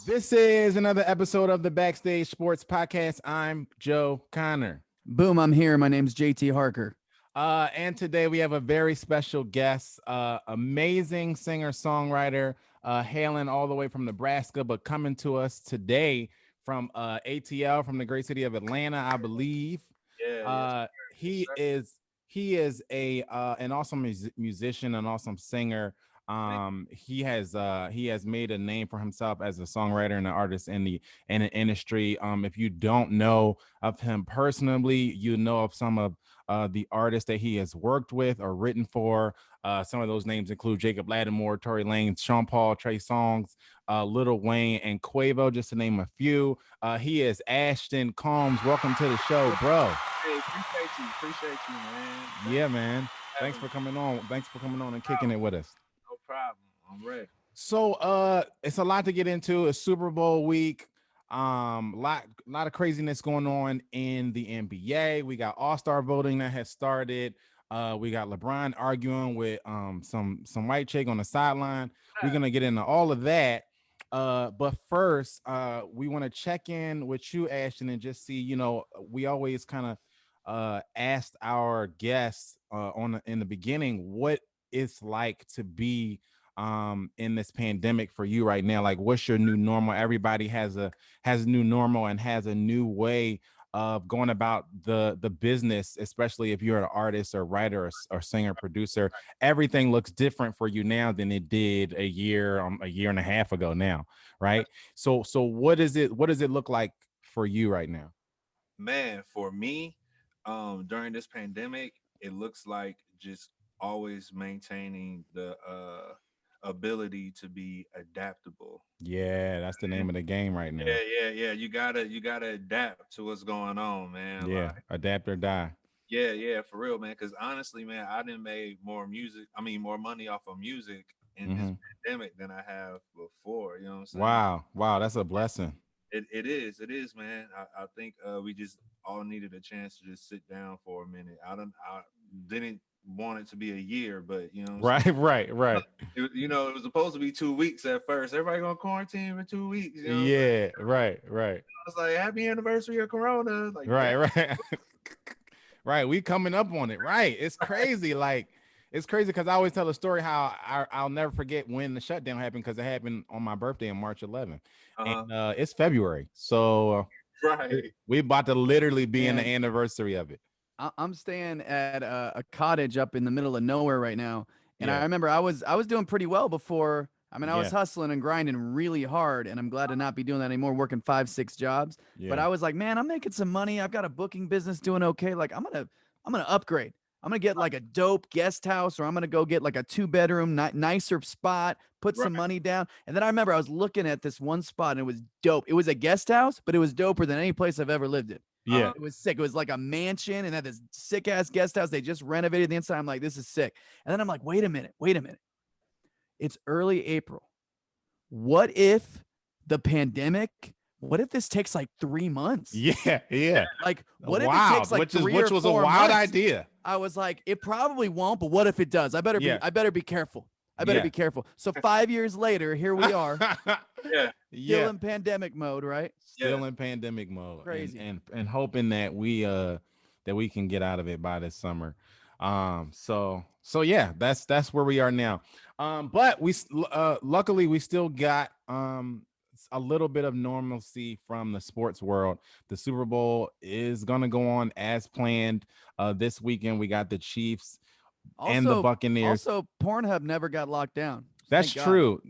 This is another episode of the Backstage Sports Podcast. I'm Joe Connor. Boom, I'm here. My name's JT Harker. And today we have a very special guest, amazing singer-songwriter, hailing all the way from Nebraska, but coming to us today from ATL, from the great city of Atlanta, I believe. He is an awesome musician, an awesome singer. He has made a name for himself as a songwriter and an artist in the industry. If you don't know of him personally, you know of some of the artists that he has worked with or written for. Some of those names include Jacob Lattimore, Tory Lanez, Sean Paul, Trey Songz, Lil Wayne, and Quavo, just to name a few. He is Ashton Combs. Welcome to the show, bro. Hey, appreciate you, man. Yeah, man. Thanks for coming on. And kicking it with us. No problem. I'm ready. So it's a lot to get into. It's Super Bowl week. Lot of craziness going on in the NBA. We got all-star voting that has started. We got LeBron arguing with some white chick on the sideline. We're gonna get into all of that. But first, we want to check in with you, Ashton, and just see, we always kind of asked our guests in the beginning what it's like to be in this pandemic for you right now. Like, what's your new normal? Everybody has a new normal and has a new way of going about the business, especially if you're an artist or writer or singer, producer. Everything looks different for you now than it did a year and a half ago now, right? So what does it look like for you right now? Man, for me, during this pandemic, it looks like just always maintaining the ability to be adaptable. Yeah, that's the name of the game right now. Yeah. You gotta adapt to what's going on, man. Yeah, like, adapt or die. Yeah, for real, man. Because honestly, man, I didn't make more money off of music in this pandemic than I have before. You know what I'm saying? Wow, that's a blessing. It is, man. I think we just all needed a chance to just sit down for a minute. I didn't want it to be a year, but you know what I'm saying? Right. It was supposed to be 2 weeks at first. Everybody gonna quarantine for 2 weeks. Yeah, right. I was like, happy anniversary of Corona. Like, right. Right. We coming up on it. Right. It's crazy. It's crazy because I always tell a story how I'll never forget when the shutdown happened, because it happened on my birthday on March 11th. And it's February. So right. we about to literally be in the anniversary of it. I'm staying at a cottage up in the middle of nowhere right now, and I remember I was doing pretty well before. I was hustling and grinding really hard, and I'm glad to not be doing that anymore, working 5-6 jobs. But I was like, man, I'm making some money. I've got a booking business doing okay. Like, I'm gonna upgrade. I'm gonna get like a dope guest house, or I'm gonna go get like a 2-bedroom, nicer spot, put some money down. And then I remember I was looking at this one spot, and it was dope. It was a guest house, but it was doper than any place I've ever lived in. Yeah. It was sick. It was like a mansion and had this sick ass guest house. They just renovated the inside. I'm like, this is sick. And then I'm like, wait a minute. It's early April. What if the pandemic, what if this takes like 3 months? Yeah. Like, what if it takes like which was a wild idea. I was like, it probably won't, but what if it does? I better be careful. Be careful. So 5 years later, here we are. Still in pandemic mode, right? Still in pandemic mode. Crazy. And hoping that we can get out of it by this summer. So yeah, that's where we are now. But we luckily we still got a little bit of normalcy from the sports world. The Super Bowl is gonna go on as planned. This weekend we got the Chiefs and the Buccaneers. Also, Pornhub never got locked down. That's true.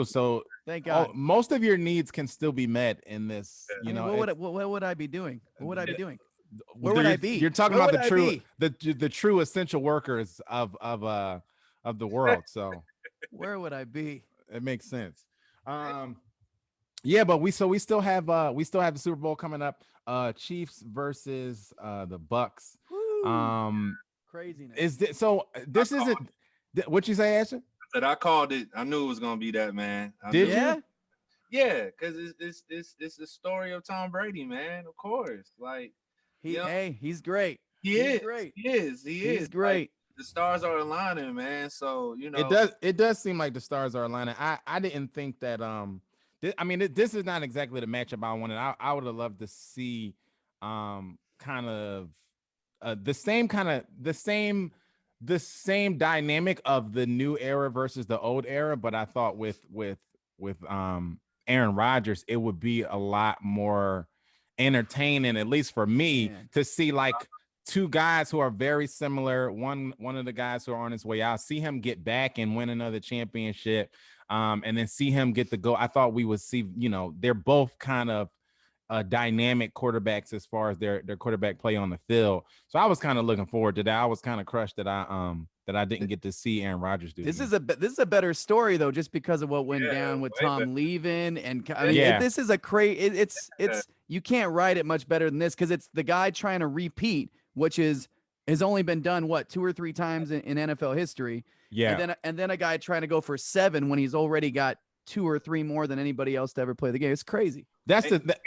So thank God. Most of your needs can still be met in this. What would I be doing? What would I be doing? Where would I be? You're talking about the true essential workers of the world. So where would I be? It makes sense. Yeah, but we still have the Super Bowl coming up. Chiefs versus the Bucks. Craziness. This isn't what you say, Ashton? That I called it. I knew it was gonna be that, man. Did you? Yeah, because it's the story of Tom Brady, man. Of course, like he's great. He's great. He's great. Like, the stars are aligning, man. So it does seem like the stars are aligning. I didn't think that this is not exactly the matchup I wanted. I would have loved to see kind of the same dynamic of the new era versus the old era, but I thought with Aaron Rodgers, it would be a lot more entertaining, at least for me, to see like two guys who are very similar. One of the guys who are on his way out, see him get back and win another championship, and then see him get the go. I thought we would see, they're both kind of dynamic quarterbacks as far as their quarterback play on the field. So I was kind of looking forward to that. I was kind of crushed that I didn't get to see Aaron Rodgers do this. Is a better story though, just because of what went down with Tom leaving, and I mean, this is a crazy. It's you can't write it much better than this, because it's the guy trying to repeat, which has only been done 2 or 3 times in NFL history. Yeah, and then a guy trying to go for 7 when he's already got 2 or 3 more than anybody else to ever play the game. It's crazy. That's still got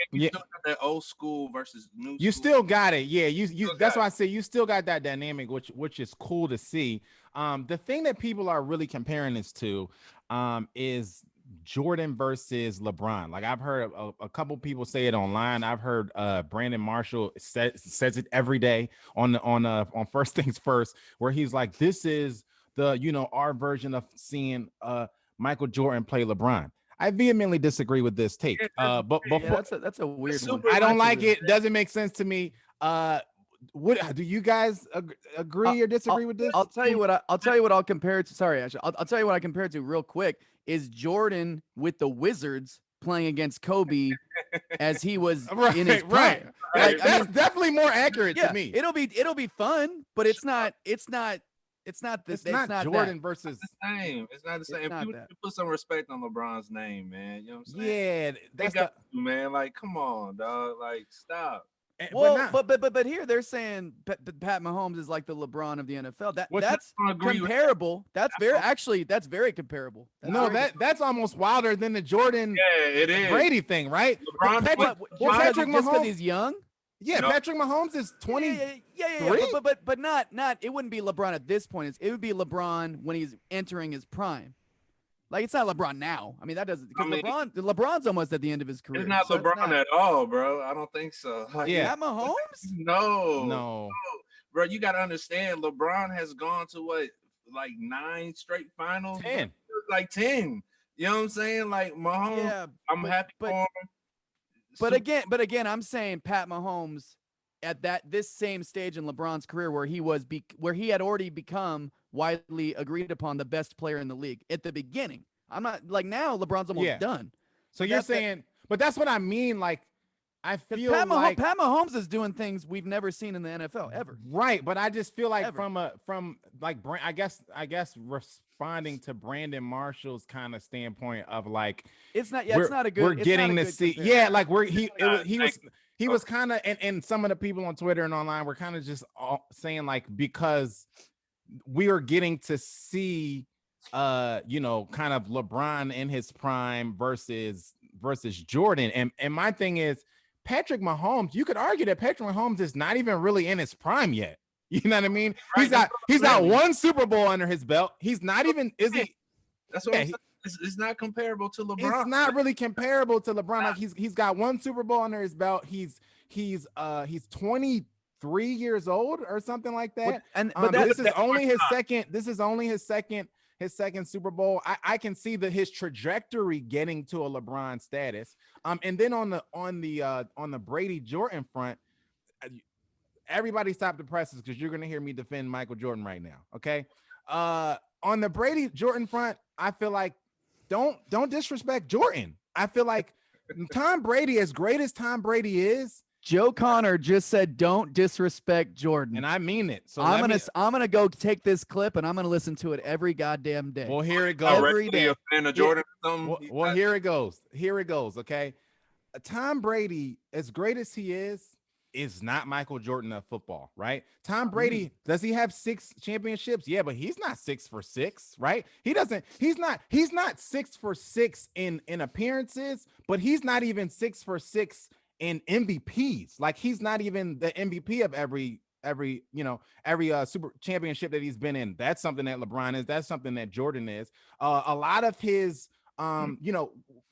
that old school versus new. You school. Still got it. Yeah, you. That's why I say you still got that dynamic, which is cool to see. The thing that people are really comparing this to, is Jordan versus LeBron. Like I've heard a couple people say it online. I've heard Brandon Marshall says it every day on First Things First, where he's like, this is the our version of seeing Michael Jordan play LeBron. I vehemently disagree with this take. But before that's a weird one. I don't like it. Doesn't make sense to me. What do you guys agree or disagree with this? I'll tell you what I'll compare it to. Sorry, Ash. I'll tell you what I compare it to real quick. Is Jordan with the Wizards playing against Kobe as he was in his prime. Right. That's definitely more accurate to me. It'll be fun, but it's not Jordan versus the same. It's not the same. You put some respect on LeBron's name, man. You know what I'm Yeah, saying? that's man. Like, come on, dog. Like, stop. Well, but here they're saying Pat Mahomes is like the LeBron of the NFL. That's comparable. That's very comparable. That's almost wilder than the Jordan Brady thing, right? Patrick Mahomes, because he's young. Yeah, Patrick Mahomes is 20. Yeah. But not. It wouldn't be LeBron at this point. It would be LeBron when he's entering his prime. Like, it's not LeBron now. I mean, that doesn't, because LeBron's almost at the end of his career. It's not LeBron at all, bro. I don't think so. Like, Pat Mahomes? No. Bro, you got to understand, LeBron has gone to 9 straight finals? 10. Like 10. You know what I'm saying? Like, Mahomes, I'm happy for him. But again, I'm saying Pat Mahomes at this same stage in LeBron's career where he had already become widely agreed upon the best player in the league at the beginning. I'm not like, now LeBron's almost done. So you're saying, but that's what I mean. Like, I feel Pat Mahomes is doing things we've never seen in the NFL ever. Right, but I just feel like from I guess responding to Brandon Marshall's kind of standpoint of like, it's not a good. We're getting to see, like he was kind of, and some of the people on Twitter and online were kind of just saying like, because we are getting to see kind of LeBron in his prime versus Jordan, and my thing is, Patrick Mahomes, you could argue that Patrick Mahomes is not even really in his prime yet. You know what I mean? Right. He's got one Super Bowl under his belt. He's not even, is he? That's what I'm saying. It's not comparable to LeBron. It's not really comparable to LeBron. Like, he's got one Super Bowl under his belt. He's 23 years old or something like that. This is only his second Super Bowl. I can see his trajectory getting to a LeBron status. And then on the Brady Jordan front, everybody stop the presses, because you're gonna hear me defend Michael Jordan right now. Okay. On the Brady Jordan front, I feel like don't disrespect Jordan. I feel like Tom Brady, as great as Tom Brady is, Joe Connor just said, "Don't disrespect Jordan," and I mean it. So I'm gonna go take this clip and I'm gonna listen to it every goddamn day. Well, here it goes. Every day. A fan of Jordan? Well, here it goes. Here it goes. Okay, Tom Brady, as great as he is not Michael Jordan of football, right? Tom Brady, does he have 6 championships? Yeah, but he's not 6 for 6, right? He's not 6 for 6 in appearances, but he's not even 6 for 6 in MVPs. Like, he's not even the MVP of every super championship that he's been in. That's something that LeBron is. That's something that Jordan is. A lot of his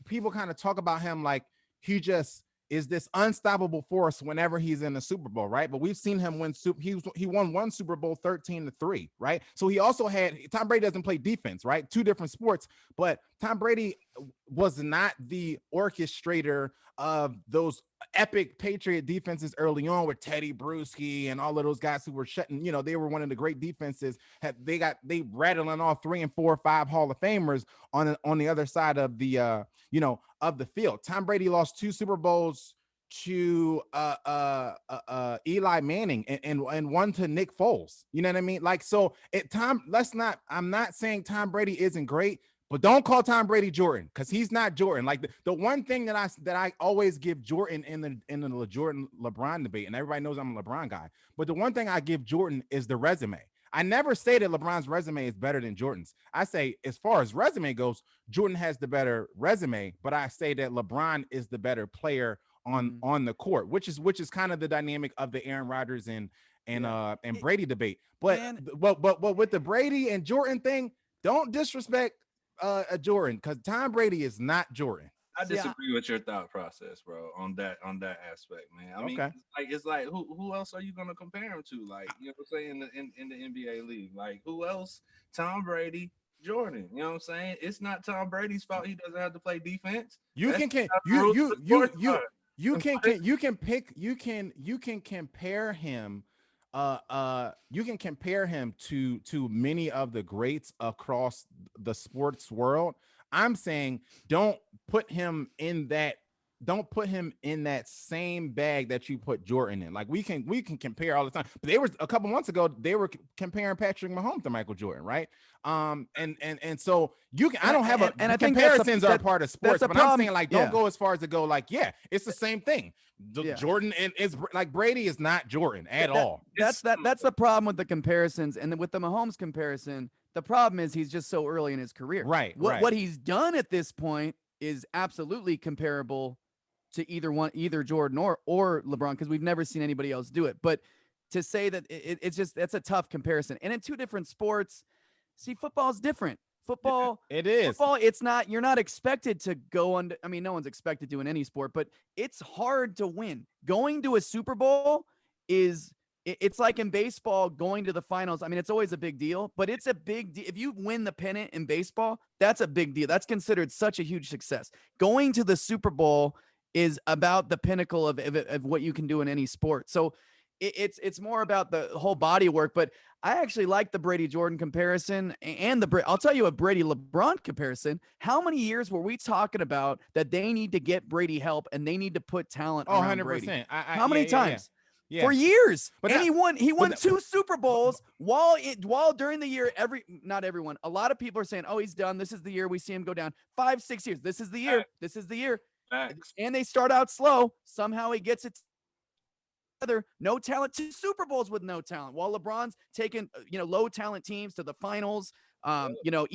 people kind of talk about him like he just is this unstoppable force whenever he's in the Super Bowl, right? But we've seen him win. He won one Super Bowl 13-3, right? So he also had Tom Brady doesn't play defense, right? Two different sports, but Tom Brady was not the orchestrator of those epic Patriot defenses early on with Teddy Bruschi and all of those guys who were shutting. They were one of the great defenses. They rattling off 3 and 4 or 5 Hall of Famers on the other side of the of the field. Tom Brady lost 2 Super Bowls to Eli Manning and one to Nick Foles. You know what I mean? Like, so I'm not saying Tom Brady isn't great, but don't call Tom Brady Jordan, because he's not Jordan. Like the one thing that I always give Jordan in the Jordan LeBron debate, and everybody knows I'm a LeBron guy, but the one thing I give Jordan is the resume. I never say that LeBron's resume is better than Jordan's. I say, as far as resume goes, Jordan has the better resume, but I say that LeBron is the better player on the court, which is kind of the dynamic of the Aaron Rodgers and Brady debate. But with the Brady and Jordan thing, don't disrespect Jordan, because Tom Brady is not Jordan. I disagree with your thought process, bro, on that aspect, man. I mean, it's like who else are you gonna compare him to? Like, you know what I'm saying, in the NBA league, like who else? Tom Brady, Jordan. You know what I'm saying? It's not Tom Brady's fault he doesn't have to play defense. You can compare him. You can compare him to many of the greats across the sports world. I'm saying don't put him in that same bag that you put Jordan in. Like we can compare all the time. But they were a couple months ago, they were comparing Patrick Mahomes to Michael Jordan, right? And so you can, I don't have and I think comparisons are part of sports, but I'm saying, like, don't go as far as to go like, yeah, it's the same thing. Jordan is like Brady is not Jordan at all. That's the problem with the comparisons. And then with the Mahomes comparison, the problem is he's just so early in his career. Right. What he's done at this point is absolutely comparable to either Jordan or LeBron, because we've never seen anybody else do it. But to say that it's just, that's a tough comparison. And in two different sports, see, football is different. Football, it is. Football, it's not, you're not expected to go on. I mean, no one's expected to in any sport, but it's hard to win. Going to a Super Bowl it's like in baseball, going to the finals. I mean, it's always a big deal, but it's a big deal. If you win the pennant in baseball, that's a big deal. That's considered such a huge success. Going to the Super Bowl is about the pinnacle of what you can do in any sport. So it's more about the whole body work. But I actually like the Brady Jordan comparison and I'll tell you a Brady LeBron comparison. How many years were we talking about that they need to get Brady help and they need to put talent around 100%. Brady? How many times? Yeah. For years, but he won 2 Super Bowls while during the year. Not everyone, a lot of people are saying, "Oh, he's done. This is the year we see him go down." 5-6 years. This is the year. This is the year. And they start out slow. Somehow he gets it together. No talent. 2 Super Bowls with no talent. While LeBron's taken low talent teams to the finals.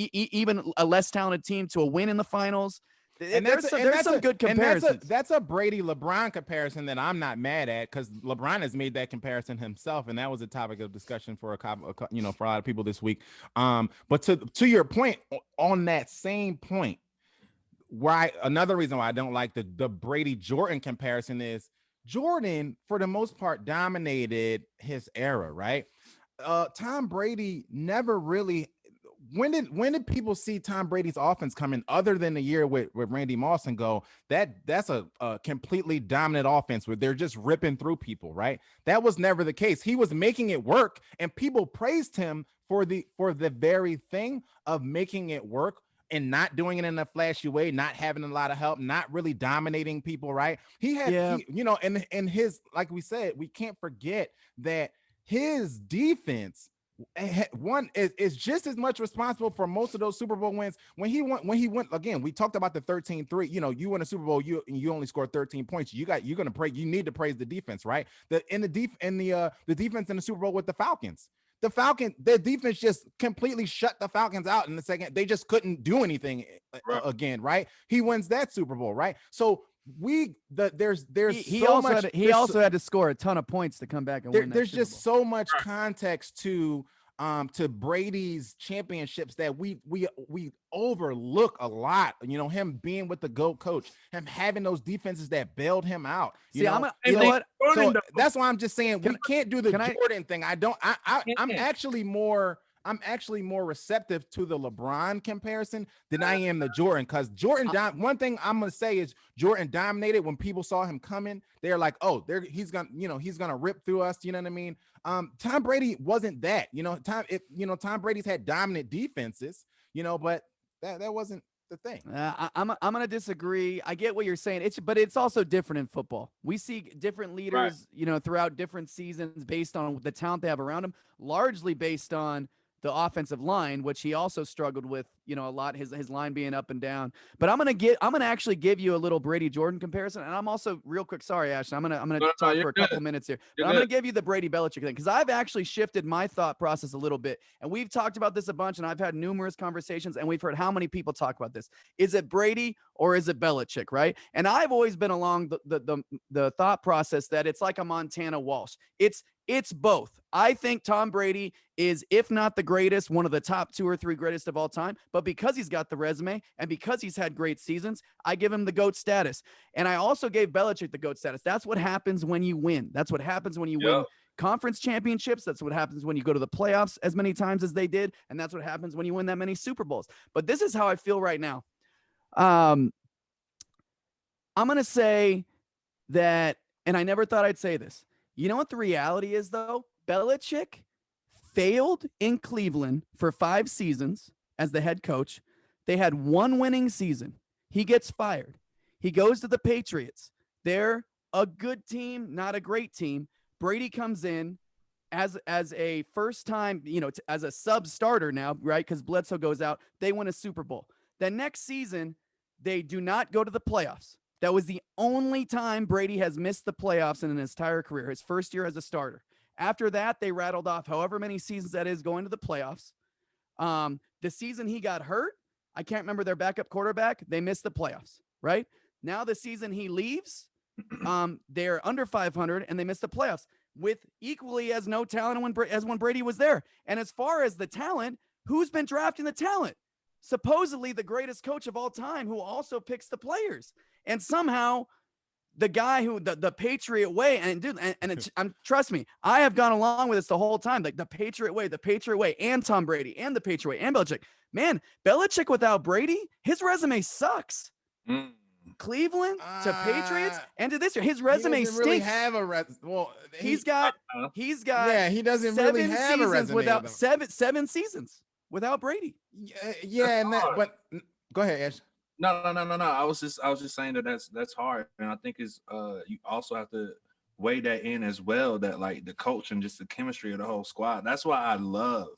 Even a less talented team to a win in the finals. And there's some good comparisons. That's a Brady LeBron comparison that I'm not mad at, because LeBron has made that comparison himself, and that was a topic of discussion for for a lot of people this week. But to your point, on that same point, another reason why I don't like the Brady Jordan comparison is Jordan, for the most part, dominated his era, right? Tom Brady never really. When did people see Tom Brady's offense come in other than the year with Randy Moss and go, that's a completely dominant offense where they're just ripping through people, right? That was never the case. He was making it work, and people praised him for the very thing of making it work and not doing it in a flashy way, not having a lot of help, not really dominating people, right? He had, and his, like we said, we can't forget that his defense is just as much responsible for most of those Super Bowl wins. When he went again, we talked about the 13-3. You win a Super Bowl, you only scored 13 points. You need to praise the defense, right? The defense in the Super Bowl with the Falcons. Their defense just completely shut the Falcons out in the second. They just couldn't do anything again, right? He wins that Super Bowl, right? So he also had to score a ton of points to come back and win. There's just so much context to to Brady's championships that we overlook a lot. You know, him being with the GOAT coach, him having those defenses that bailed him out. You know what? So that's why I'm just saying we can't do the Jordan thing. I'm actually more receptive to the LeBron comparison than I am the Jordan, because Jordan, one thing I'm gonna say is Jordan dominated. When people saw him coming, they're like, oh, he's gonna rip through us. You know what I mean? Tom Brady wasn't that. Tom Brady's had dominant defenses, but that wasn't the thing. I'm gonna disagree. I get what you're saying. But it's also different in football. We see different leaders, throughout different seasons based on the talent they have around them, largely based on the offensive line, which he also struggled with, a lot, his line being up and down. But I'm gonna actually give you a little Brady Jordan comparison, and I'm also real quick. Sorry, Ashton, I'm gonna talk for a couple minutes here. But I'm gonna give you the Brady Belichick thing, because I've actually shifted my thought process a little bit, and we've talked about this a bunch, and I've had numerous conversations, and we've heard how many people talk about this. Is it Brady or is it Belichick, right? And I've always been along the thought process that it's like a Montana Walsh. It's both. I think Tom Brady is, if not the greatest, one of the top 2 or 3 greatest of all time. But because he's got the resume and because he's had great seasons, I give him the GOAT status. And I also gave Belichick the GOAT status. That's what happens when you win. That's what happens when you win conference championships. That's what happens when you go to the playoffs as many times as they did. And that's what happens when you win that many Super Bowls. But this is how I feel right now. I'm going to say that, and I never thought I'd say this. You know what the reality is, though? Belichick failed in Cleveland for 5 seasons as the head coach. They had 1 winning season. He gets fired. He goes to the Patriots. They're a good team, not a great team. Brady comes in as a first time, as a sub starter now, right? Because Bledsoe goes out. They win a Super Bowl. The next season, they do not go to the playoffs. That was the only time Brady has missed the playoffs in his entire career, his first year as a starter. After that, they rattled off however many seasons that is going to the playoffs. The season he got hurt, I can't remember their backup quarterback. They missed the playoffs, right? Now the season he leaves, they're under 500 and they missed the playoffs with equally as no talent as when Brady was there. And as far as the talent, who's been drafting the talent? Supposedly the greatest coach of all time, who also picks the players. And somehow the guy who the Patriot way, and dude, and trust me, I have gone along with this the whole time. Like the Patriot way, and Tom Brady, and the Patriot way, and Belichick. Man, Belichick without Brady, his resume sucks. Cleveland to Patriots and to this year, his resume stinks. Really have a he's got yeah, he doesn't really have a resume without seven seasons without Brady. Yeah, but go ahead, Ash. No. I was just saying that's hard, and I think it's you also have to weigh that in as well. That like the coach and just the chemistry of the whole squad. That's why I love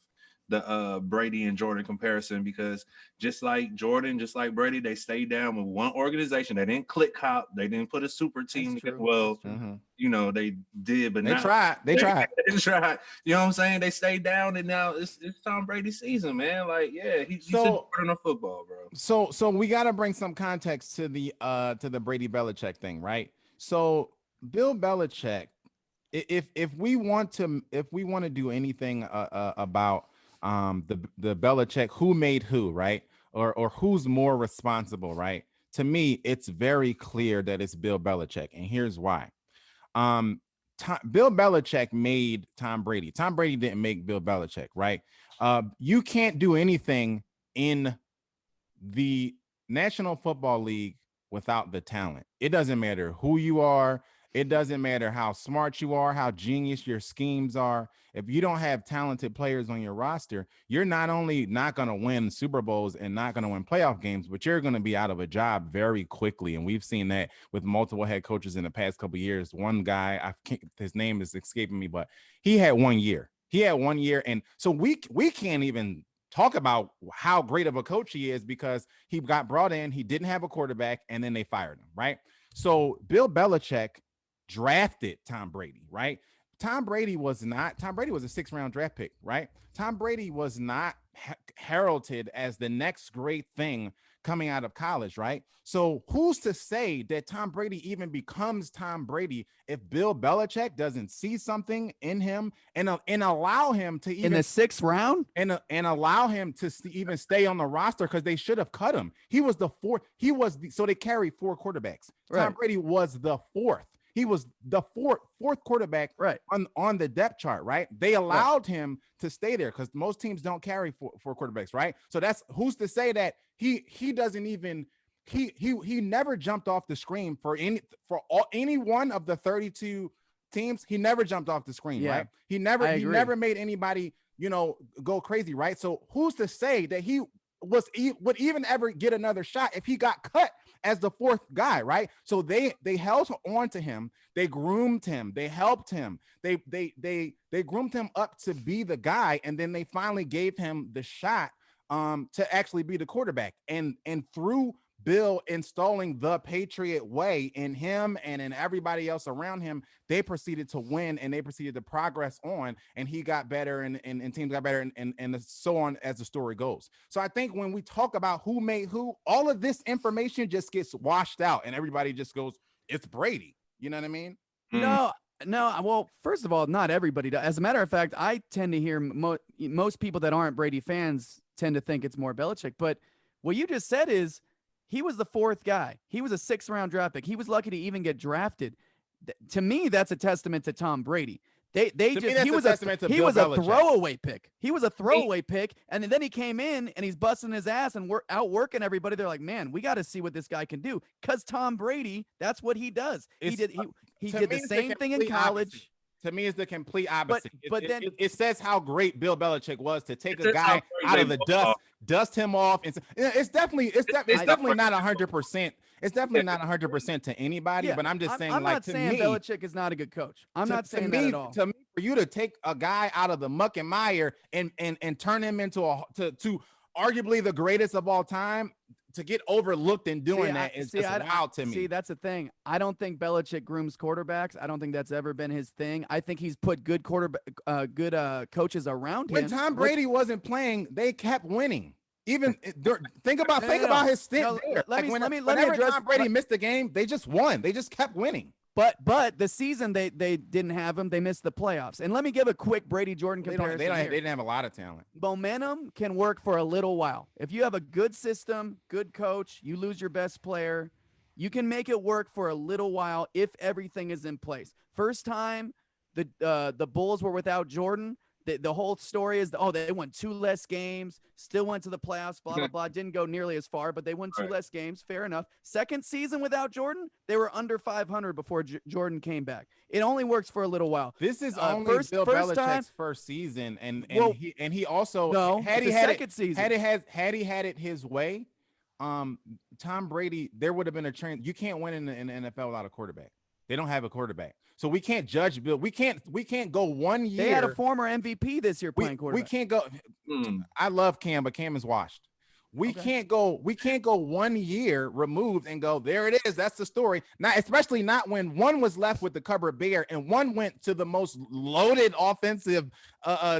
the Brady and Jordan comparison, because just like Jordan, just like Brady, they stayed down with one organization. They didn't click hop. They didn't put a super team together. Well, they did, but they tried. They tried. You know what I'm saying? They stayed down, and now it's Tom Brady's season, man. Like, yeah, he's Jordan of football, bro. So we got to bring some context to the Brady Belichick thing, right? So Bill Belichick, if we want to do anything about the Belichick, who made who, right? Or who's more responsible, right? To me, it's very clear that it's Bill Belichick. And here's why. Bill Belichick made Tom Brady. Tom Brady didn't make Bill Belichick, right? You can't do anything in the National Football League without the talent. It doesn't matter who you are. It doesn't matter how smart you are, how genius your schemes are. If you don't have talented players on your roster, you're not only not going to win Super Bowls and not going to win playoff games, but you're going to be out of a job very quickly. And we've seen that with multiple head coaches in the past couple of years. One guy, his name is escaping me, but he had 1 year. And so we can't even talk about how great of a coach he is, because he got brought in, he didn't have a quarterback, and then they fired him, right? So Bill Belichick drafted Tom Brady, right? Tom Brady was a 6th round draft pick, right? Tom Brady was not heralded as the next great thing coming out of college, right? So who's to say that Tom Brady even becomes Tom Brady if Bill Belichick doesn't see something in him and allow him to even in the 6th round and allow him to even stay on the roster, because they should have cut him. He was the fourth. So they carry 4 quarterbacks. Right. Tom Brady was the fourth. He was the fourth quarterback right. on the depth chart, right? They allowed him to stay there because most teams don't carry four quarterbacks, right? So that's who's to say that he doesn't even he never jumped off the screen for any one of the 32 teams. He never jumped off the screen, right? He never made anybody, go crazy, right? So who's to say that he would even ever get another shot if he got cut as the 4th guy, right? So they held on to him, they groomed him, they helped him, they groomed him up to be the guy, and then they finally gave him the shot to actually be the quarterback. And through Bill installing the Patriot way in him and in everybody else around him, they proceeded to win and they proceeded to progress on, and he got better and teams got better and so on as the story goes. So I think when we talk about who made who, all of this information just gets washed out and everybody just goes, it's Brady. You know what I mean? No. Well, first of all, not everybody does. As a matter of fact, I tend to hear most people that aren't Brady fans tend to think it's more Belichick. But what you just said is, he was the 4th guy. He was a 6th round draft pick. He was lucky to even get drafted. To me, that's a testament to Tom Brady. He was a throwaway pick. He was a throwaway pick, and then he came in and he's busting his ass and outworking everybody. They're like, man, we got to see what this guy can do, because Tom Brady, that's what he does. He did the same thing in college. Opposite. To me, it's the complete opposite. But then it says how great Bill Belichick was to take a guy out of the dust him off. And it's definitely not 100%. It's definitely not 100% to anybody. But I'm just saying, I'm not saying Belichick is not a good coach. I'm not saying that at all. To me, for you to take a guy out of the muck and mire and turn him into to arguably the greatest of all time, to get overlooked in doing that is just wild to me. See, that's the thing. I don't think Belichick grooms quarterbacks. I don't think that's ever been his thing. I think he's put good coaches around him. When Tom Brady wasn't playing, they kept winning. Even think about his stint there. Let me address. Tom Brady missed the game, they just won. They just kept winning. But the season they didn't have him. They missed the playoffs. And let me give a quick Brady Jordan comparison. They didn't have a lot of talent. Momentum can work for a little while. If you have a good system, good coach, you lose your best player, you can make it work for a little while if everything is in place. First time the Bulls were without Jordan, the whole story is, they won 2 less games, still went to the playoffs, blah, blah, blah. Didn't go nearly as far, but they won 2 less games. Fair enough. Second season without Jordan, they were under 500 before Jordan came back. It only works for a little while. This is only Bill Belichick's first season, and he also had he had it his way, Tom Brady, there would have been a trend. You can't win in the NFL without a quarterback. They don't have a quarterback. So we can't judge Bill. We can't go 1 year. They had a former MVP this year playing quarterback. We can't go. I love Cam, but Cam is washed. We can't go 1 year removed and go, there it is. That's the story. Especially not when one was left with the cupboard bare and one went to the most loaded offensive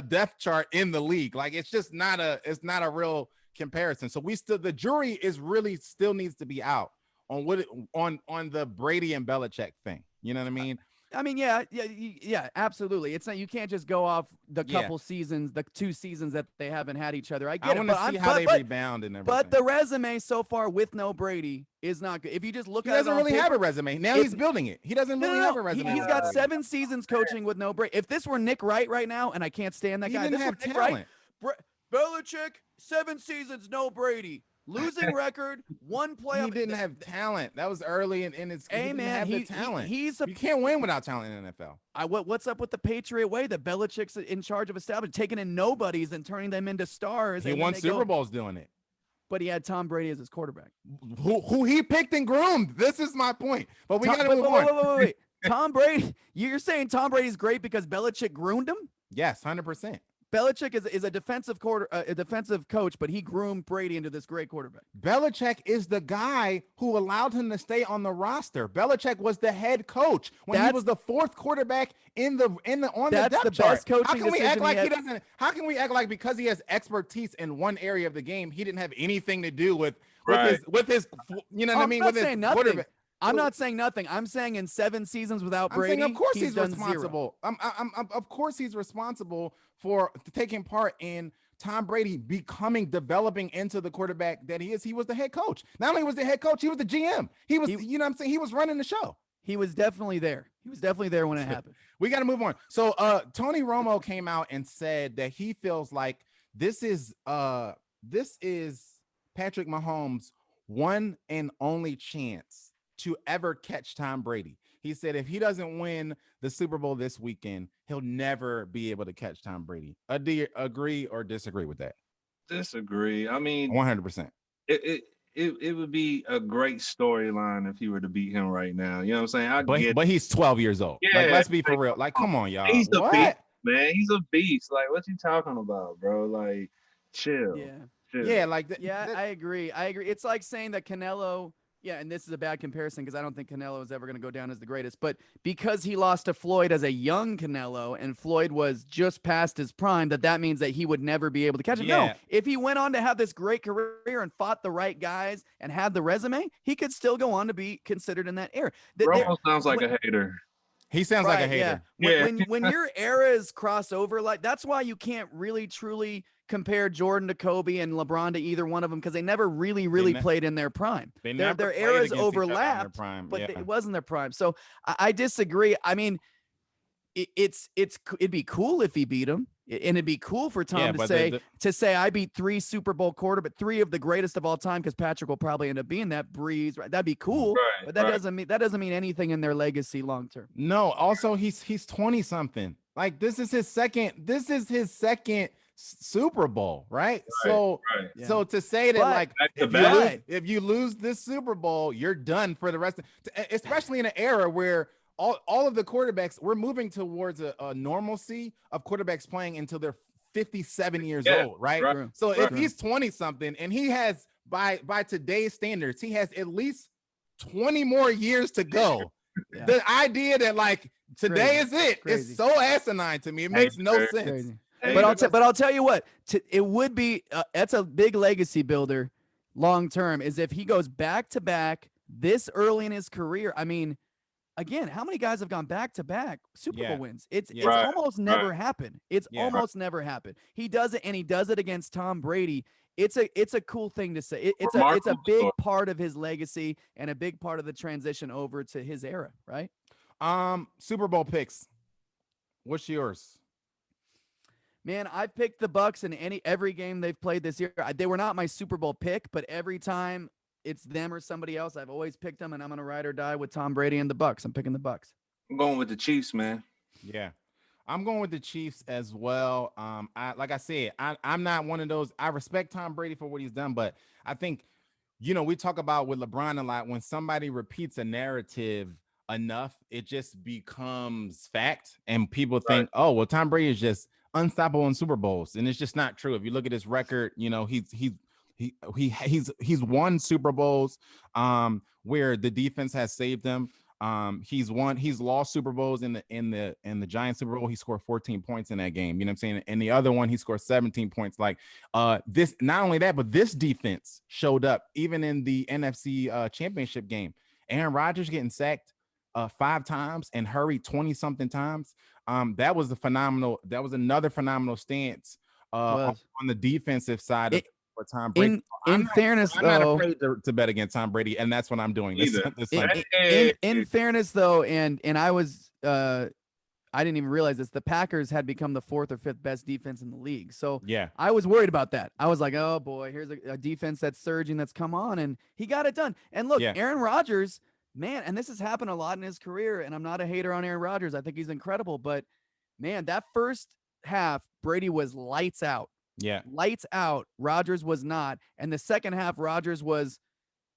depth chart in the league. Like, it's just not a real comparison. So the jury is really still needs to be out on on the Brady and Belichick thing. You know what I mean? Yeah, absolutely. It's not, you can't just go off the couple seasons, the 2 seasons that they haven't had each other. I want to see how they rebound and everything. But the resume so far with no Brady is not good. If you just look at it, he doesn't really have a resume. Now he's building it. He doesn't really have a resume. He's got 7 seasons coaching with no Brady. If this were Nick Wright right now, and I can't stand that guy. He didn't have talent. Belichick, 7 seasons, no Brady. Losing record, 1 playoff. He didn't have talent. That was early in his. Hey, man, he talent. You can't win without talent in the NFL. What's up with the Patriot way? That Belichick's in charge of establishing, taking in nobodies and turning them into stars. He won Super Bowls doing it. But he had Tom Brady as his quarterback, who he picked and groomed. This is my point. But we got to move on. Wait. Tom Brady. You're saying Tom Brady's great because Belichick groomed him? Yes, 100%. Belichick is a defensive coach, but he groomed Brady into this great quarterback. Belichick is the guy who allowed him to stay on the roster. Belichick was the head coach when he was the fourth quarterback on the depth chart. Best coaching How can we act like decision he doesn't? How can we act like because he has expertise in one area of the game, he didn't have anything to do with his you know what I mean? With his quarterback. I'm not saying nothing. I'm saying in 7 seasons without Brady, I'm saying of course he's done responsible. Of course he's responsible for taking part in Tom Brady developing into the quarterback that he is. He was the head coach. Not only was the head coach, he was the GM. You know what I'm saying? He was running the show. He was definitely there. He was definitely there when it happened. We got to move on. So Tony Romo came out and said that he feels like this is Patrick Mahomes' one and only chance to ever catch Tom Brady. He said if he doesn't win the Super Bowl this weekend, he'll never be able to catch Tom Brady. Do you agree or disagree with that? Disagree. I mean, 100%. It would be a great storyline if he were to beat him right now. You know what I'm saying? But he's 12 years old. Yeah, like, let's be for real. Like, come on, y'all. He's a beast, man. He's a beast. Like, what you talking about, bro? Like, chill. Yeah. Chill. Yeah, like I agree. It's like saying that Canelo. Yeah, and this is a bad comparison because I don't think Canelo is ever going to go down as the greatest. But because he lost to Floyd as a young Canelo and Floyd was just past his prime, that means that he would never be able to catch him. Yeah. No, if he went on to have this great career and fought the right guys and had the resume, he could still go on to be considered in that era. Romo sounds like a hater. He sounds like a hater. Yeah. When your eras cross over, like that's why you can't really truly compare Jordan to Kobe and LeBron to either one of them because they never really played in their prime. Their eras overlapped, but it wasn't their prime. So I disagree. I mean, it'd be cool if he beat him, and it'd be cool for Tom to say I beat 3 Super Bowl quarterbacks, 3 of the greatest of all time, because Patrick will probably end up being that. Breeze, right? That'd be cool, but that doesn't mean anything in their legacy long term. No, also he's 20 something. Like this is his second Super Bowl, right? So to say that if you lose this Super Bowl, you're done for the rest of, especially in an era where all of the quarterbacks, we're moving towards a normalcy of quarterbacks playing until they're 57 years old, right? So if he's 20 something and he has by today's standards, he has at least 20 more years to go. The idea that like today is it, it's so asinine to me. It makes no sense. But I'll tell you what, it would be that's a big legacy builder long term is if he goes back to back this early in his career. I mean, again, how many guys have gone back to back Super Bowl wins? It's almost never happened. It's almost never happened. He does it, and he does it against Tom Brady. It's a cool thing to say. It's a big part of his legacy and a big part of the transition over to his era, right? Super Bowl picks. What's yours? Man, I've picked the Bucs in every game they've played this year. They were not my Super Bowl pick, but every time it's them or somebody else, I've always picked them, and I'm going to ride or die with Tom Brady and the Bucs. I'm picking the Bucs. I'm going with the Chiefs, man. Yeah, I'm going with the Chiefs as well. Like I said, I'm not one of those. I respect Tom Brady for what he's done, but I think, we talk about with LeBron a lot. When somebody repeats a narrative enough, it just becomes fact, and people think, oh, well, Tom Brady is just unstoppable in Super Bowls, and it's just not true. If you look at his record, he's won Super Bowls where the defense has saved him. He's lost Super Bowls in the Giants Super Bowl. He scored 14 points in that game. You know what I'm saying? And the other one, he scored 17 points. Like this, not only that, but this defense showed up even in the NFC championship game. Aaron Rodgers getting sacked 5 times and hurried 20 something times. That was another phenomenal stance on the defensive side for Tom Brady. In fairness, I'm not afraid to bet against Tom Brady, and that's what I'm doing. In fairness, though, and I was I didn't even realize this. The Packers had become the 4th or 5th best defense in the league. So I was worried about that. I was like, oh boy, here's a defense that's surging, that's come on, and he got it done. And look, Aaron Rodgers, man, and this has happened a lot in his career, and I'm not a hater on Aaron Rodgers. I think he's incredible, but man, that first half, Brady was lights out. Yeah. Lights out. Rodgers was not. And the second half, Rodgers was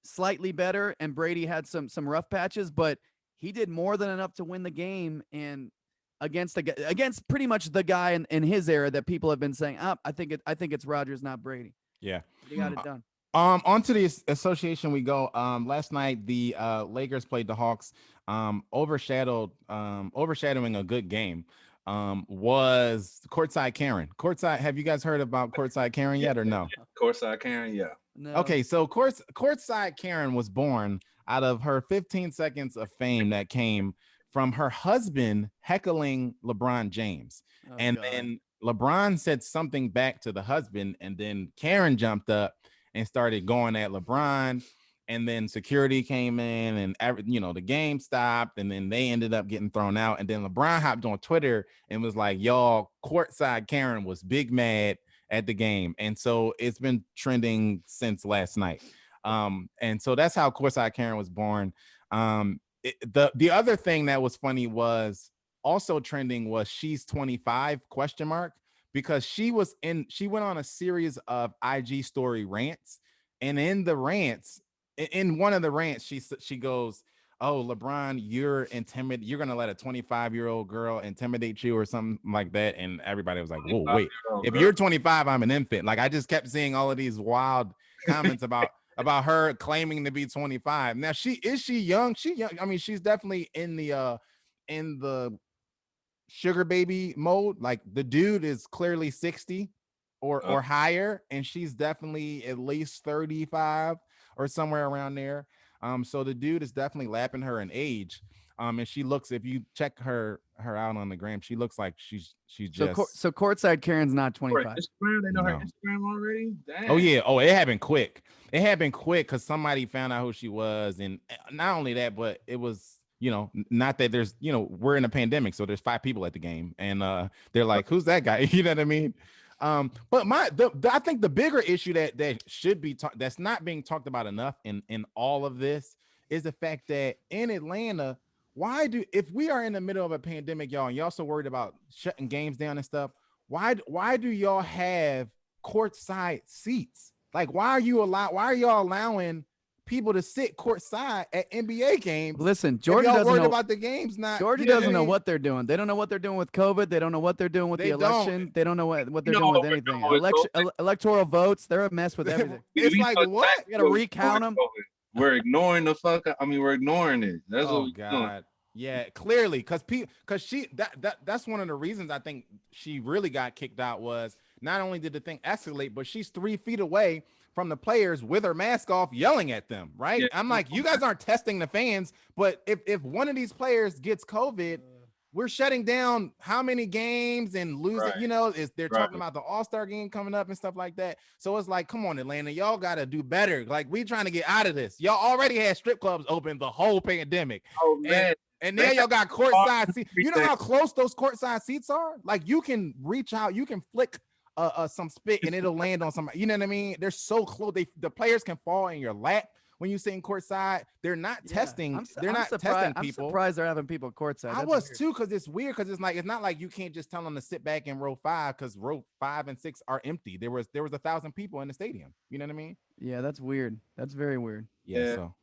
slightly better, and Brady had some rough patches, but he did more than enough to win the game. And against pretty much the guy in his era that people have been saying, I think it's Rodgers, not Brady. Yeah. He got it done. Onto the association we go. Last night the Lakers played the Hawks. Overshadowing a good game. Was Courtside Karen. Have you guys heard about Courtside Karen yet or no? Courtside Karen, yeah. No. Okay, so Courtside Karen was born out of her 15 seconds of fame that came from her husband heckling LeBron James. Then LeBron said something back to the husband, and then Karen jumped up and started going at LeBron. And then security came in, and the game stopped, and then they ended up getting thrown out. And then LeBron hopped on Twitter and was like, "Y'all, Courtside Karen was big mad at the game," and so it's been trending since last night. And so that's how Courtside Karen was born. The other thing that was funny was also trending was "She's 25?" because she went on a series of IG story rants, and in the rants. In one of the rants, she goes, "Oh, LeBron, you're gonna let a 25-year-old girl intimidate you or something like that." And everybody was like, "Whoa, wait! If you're 25, I'm an infant." Like, I just kept seeing all of these wild comments about her claiming to be 25. Now, is she young? She young. I mean, she's definitely in the sugar baby mode. Like, the dude is clearly 60 or higher, and she's definitely at least 35. Or somewhere around there. So the dude is definitely lapping her in age. And she looks, if you check her out on the gram, she looks like she's just so Courtside Karen's not 25. Instagram, they know her Instagram already. Damn. Oh yeah. Oh, it happened quick. Because somebody found out who she was, and not only that, but it was, not that there's, we're in a pandemic, so there's 5 people at the game, and they're like, "Who's that guy?" You know what I mean? But I think the bigger issue that should be that's not being talked about enough in all of this is the fact that in Atlanta, if we are in the middle of a pandemic, y'all, and y'all so worried about shutting games down and stuff, why do y'all have courtside seats? Like, why are y'all allowing people to sit courtside at NBA games? Listen, Georgia doesn't worried know about the games. Georgia doesn't know what they're doing. They don't know what they're doing with COVID. They don't know what they're doing with the election. They don't know what they're doing with anything. Electoral votes. They're a mess with everything. It's like, what? You got to recount them. We're ignoring we're ignoring it. That's what we're doing. Yeah, clearly, because that's one of the reasons I think she really got kicked out was not only did the thing escalate, but she's 3 feet away from the players with her mask off, yelling at them. Right? Yeah. I'm like, you guys aren't testing the fans, but if one of these players gets COVID, we're shutting down how many games and losing. Right. They're talking about the All-Star game coming up and stuff like that. So it's like, come on, Atlanta, y'all got to do better. Like, we trying to get out of this. Y'all already had strip clubs open the whole pandemic. Oh man. And now y'all got courtside seats. You know how close those courtside seats are? Like, you can reach out, you can flick some spit and it'll land on somebody. You know what I mean? They're so close. The players can fall in your lap when you sitting courtside. They're not testing. They're not testing people. I'm surprised they're having people courtside. I was too, because it's weird. Because it's not like you can't just tell them to sit back in row 5 because row 5 and 6 are empty. There was 1,000 people in the stadium. You know what I mean? Yeah, that's weird. That's very weird. Yeah. So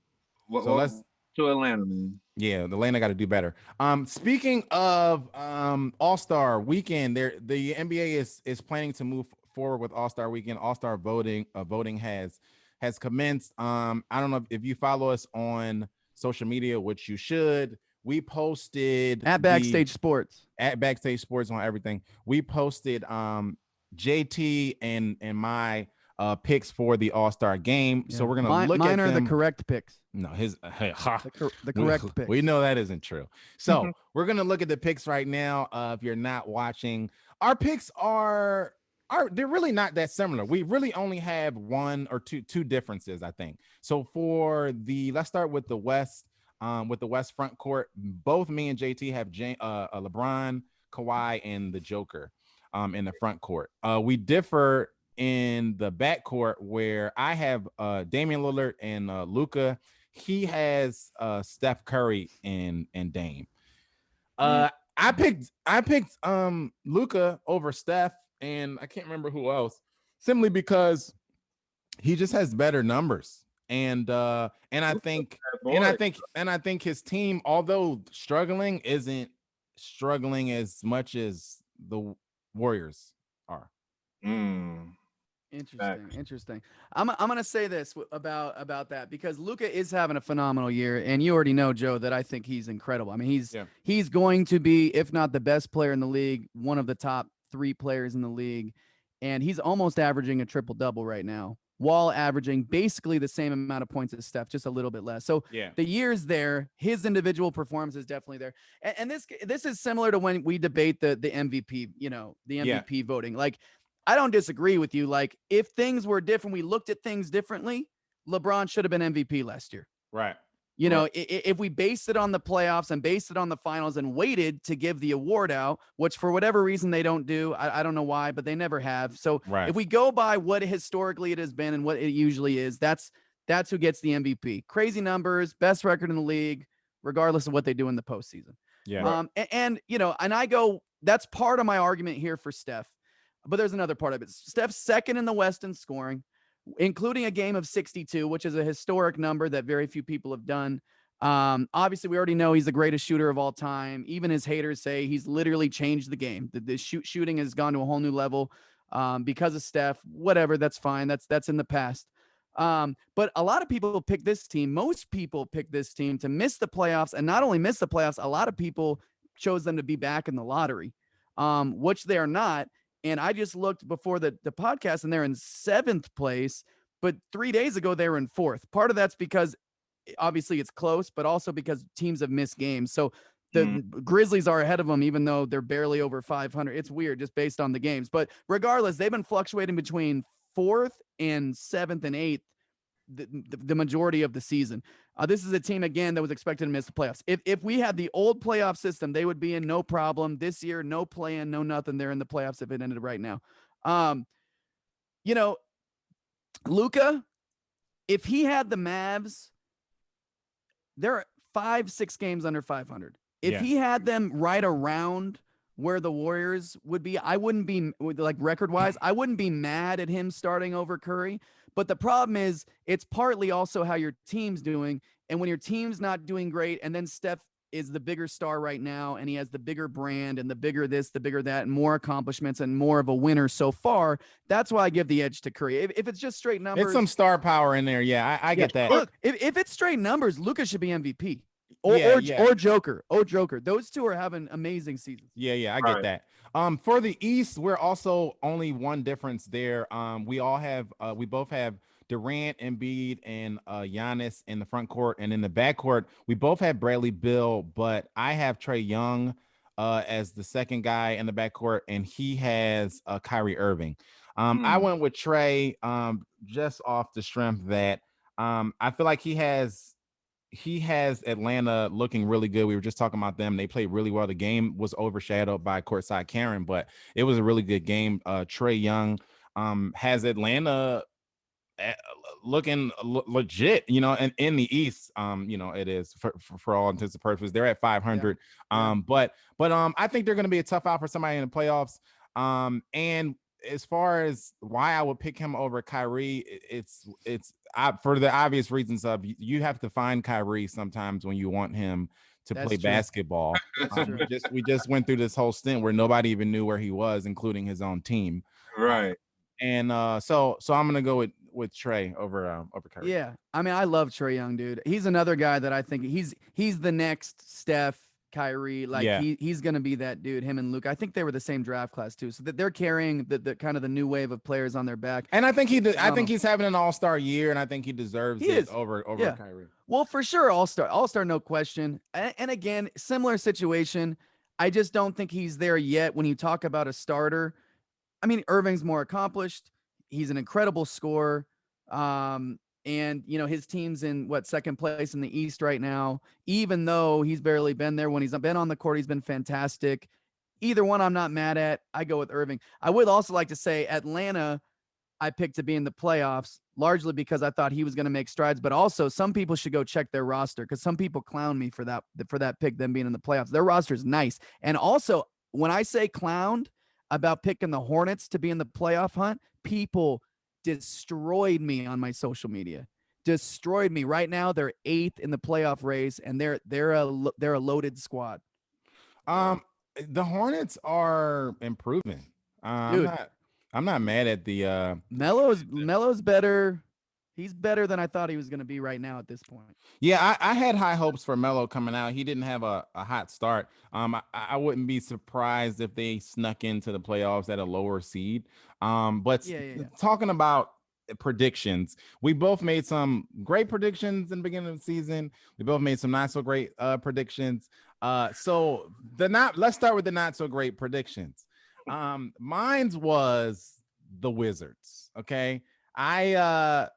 let's to Atlanta, man. Yeah, Atlanta got to do better. Speaking of All-Star Weekend, the NBA is planning to move forward with All-Star Weekend. All-Star voting has commenced. I don't know if you follow us on social media, which you should. We posted at Backstage Sports on everything. We posted JT and my picks for the All-Star game. Yeah. So we're gonna look at them. Mine are the correct picks. No, the correct picks. We know that isn't true. So we're gonna look at the picks right now. If you're not watching, our picks are they're really not that similar. We really only have one or two differences, I think. So let's start with the West. With the West front court, both me and JT have LeBron, Kawhi, and the Joker in the front court. We differ in the backcourt where I have Damian Lillard and Luka. He has Steph Curry and Dame. I picked Luka over Steph, and I can't remember who else, simply because he just has better numbers. And I think his team, although struggling, isn't struggling as much as the Warriors are. Interesting. I'm gonna say this about that because Luka is having a phenomenal year, and you already know, Joe, that I think he's incredible. I mean, he's going to be, if not the best player in the league, one of the top 3 players in the league, and he's almost averaging a triple double right now, while averaging basically the same amount of points as Steph, just a little bit less. So the year's there, his individual performance is definitely there, and this is similar to when we debate the MVP, the MVP voting, like. I don't disagree with you. Like, if things were different, we looked at things differently, LeBron should have been MVP last year. Right. You know, if we based it on the playoffs and based it on the finals and waited to give the award out, which for whatever reason they don't do, I don't know why, but they never have. So if we go by what historically it has been and what it usually is, that's who gets the MVP. Crazy numbers, best record in the league, regardless of what they do in the postseason. Yeah. And I go, that's part of my argument here for Steph. But there's another part of it. Steph's second in the West in scoring, including a game of 62, which is a historic number that very few people have done. Obviously, we already know he's the greatest shooter of all time. Even his haters say he's literally changed the game. The shooting has gone to a whole new level because of Steph. Whatever, that's fine. That's in the past. But a lot of people pick this team. Most people pick this team to miss the playoffs, and not only miss the playoffs, a lot of people chose them to be back in the lottery, which they are not. And I just looked before the podcast, and they're in 7th place. But 3 days ago, they were in 4th. Part of that's because obviously it's close, but also because teams have missed games. So the Grizzlies are ahead of them, even though they're barely over 500. It's weird just based on the games. But regardless, they've been fluctuating between 4th and 7th and 8th the majority of the season. This is a team, again, that was expected to miss the playoffs. If we had the old playoff system, they would be in no problem. This year, no play-in, no nothing. They're in the playoffs if it ended right now. Luka, if he had the Mavs, they're 5-6 games under 500. If he had them right around where the Warriors would be, I wouldn't be, like, record-wise, I wouldn't be mad at him starting over Curry. But the problem is, it's partly also how your team's doing. And when your team's not doing great, and then Steph is the bigger star right now, and he has the bigger brand and the bigger this, the bigger that, and more accomplishments and more of a winner so far, that's why I give the edge to Curry. If it's just straight numbers. It's some star power in there. Yeah, I get that. Look, if it's straight numbers, Luka should be MVP. Or Joker. Those two are having amazing seasons. Yeah, I get that. For the East, we're also only one difference there. We both have Durant, Embiid, and Giannis in the front court, and in the back court, we both have Bradley Beal, but I have Trae Young as the second guy in the back court, and he has Kyrie Irving. I went with Trae just off the strength that I feel like he has Atlanta looking really good. We were just talking about them. They played really well. The game was overshadowed by Courtside Karen, but it was a really good game. Trae Young has Atlanta looking legit, and in the East, it is for all intents and purposes. They're at 500. But I think they're going to be a tough out for somebody in the playoffs. And as far as why I would pick him over Kyrie, it's for the obvious reasons of you have to find Kyrie sometimes when you want him to play basketball. We just went through this whole stint where nobody even knew where he was, including his own team. Right. And so I'm gonna go with Trae over Kyrie. Yeah, I mean, I love Trae Young, dude. He's another guy that I think he's the next Steph, Kyrie. Like he's gonna be that dude. Him and Luke. I think they were the same draft class too, so that they're carrying the kind of the new wave of players on their back. And I think I think he's having an all-star year, and I think he deserves it over Kyrie. Well, for sure, all-star, no question. And again, similar situation. I just don't think he's there yet. When you talk about a starter, I mean, Irving's more accomplished. He's an incredible scorer. And his team's in second place in the East right now, even though he's barely been there. When he's been on the court, he's been fantastic. Either one I'm not mad at. I go with Irving. I would also like to say Atlanta I picked to be in the playoffs, largely because I thought he was going to make strides, but also some people should go check their roster, because some people clown me for that pick, them being in the playoffs. Their roster is nice. And also, when I say clowned about picking the Hornets to be in the playoff hunt, people destroyed me on my social media. Destroyed me. Right now, they're 8th in the playoff race, and they're a loaded squad. The Hornets are improving. Dude, I'm not mad at the Melo's better. He's better than I thought he was going to be right now at this point. Yeah, I had high hopes for Melo coming out. He didn't have a hot start. I wouldn't be surprised if they snuck into the playoffs at a lower seed. But talking about predictions, we both made some great predictions in the beginning of the season. We both made some not so great predictions. So let's start with the not so great predictions. Mine's was the Wizards. Okay. I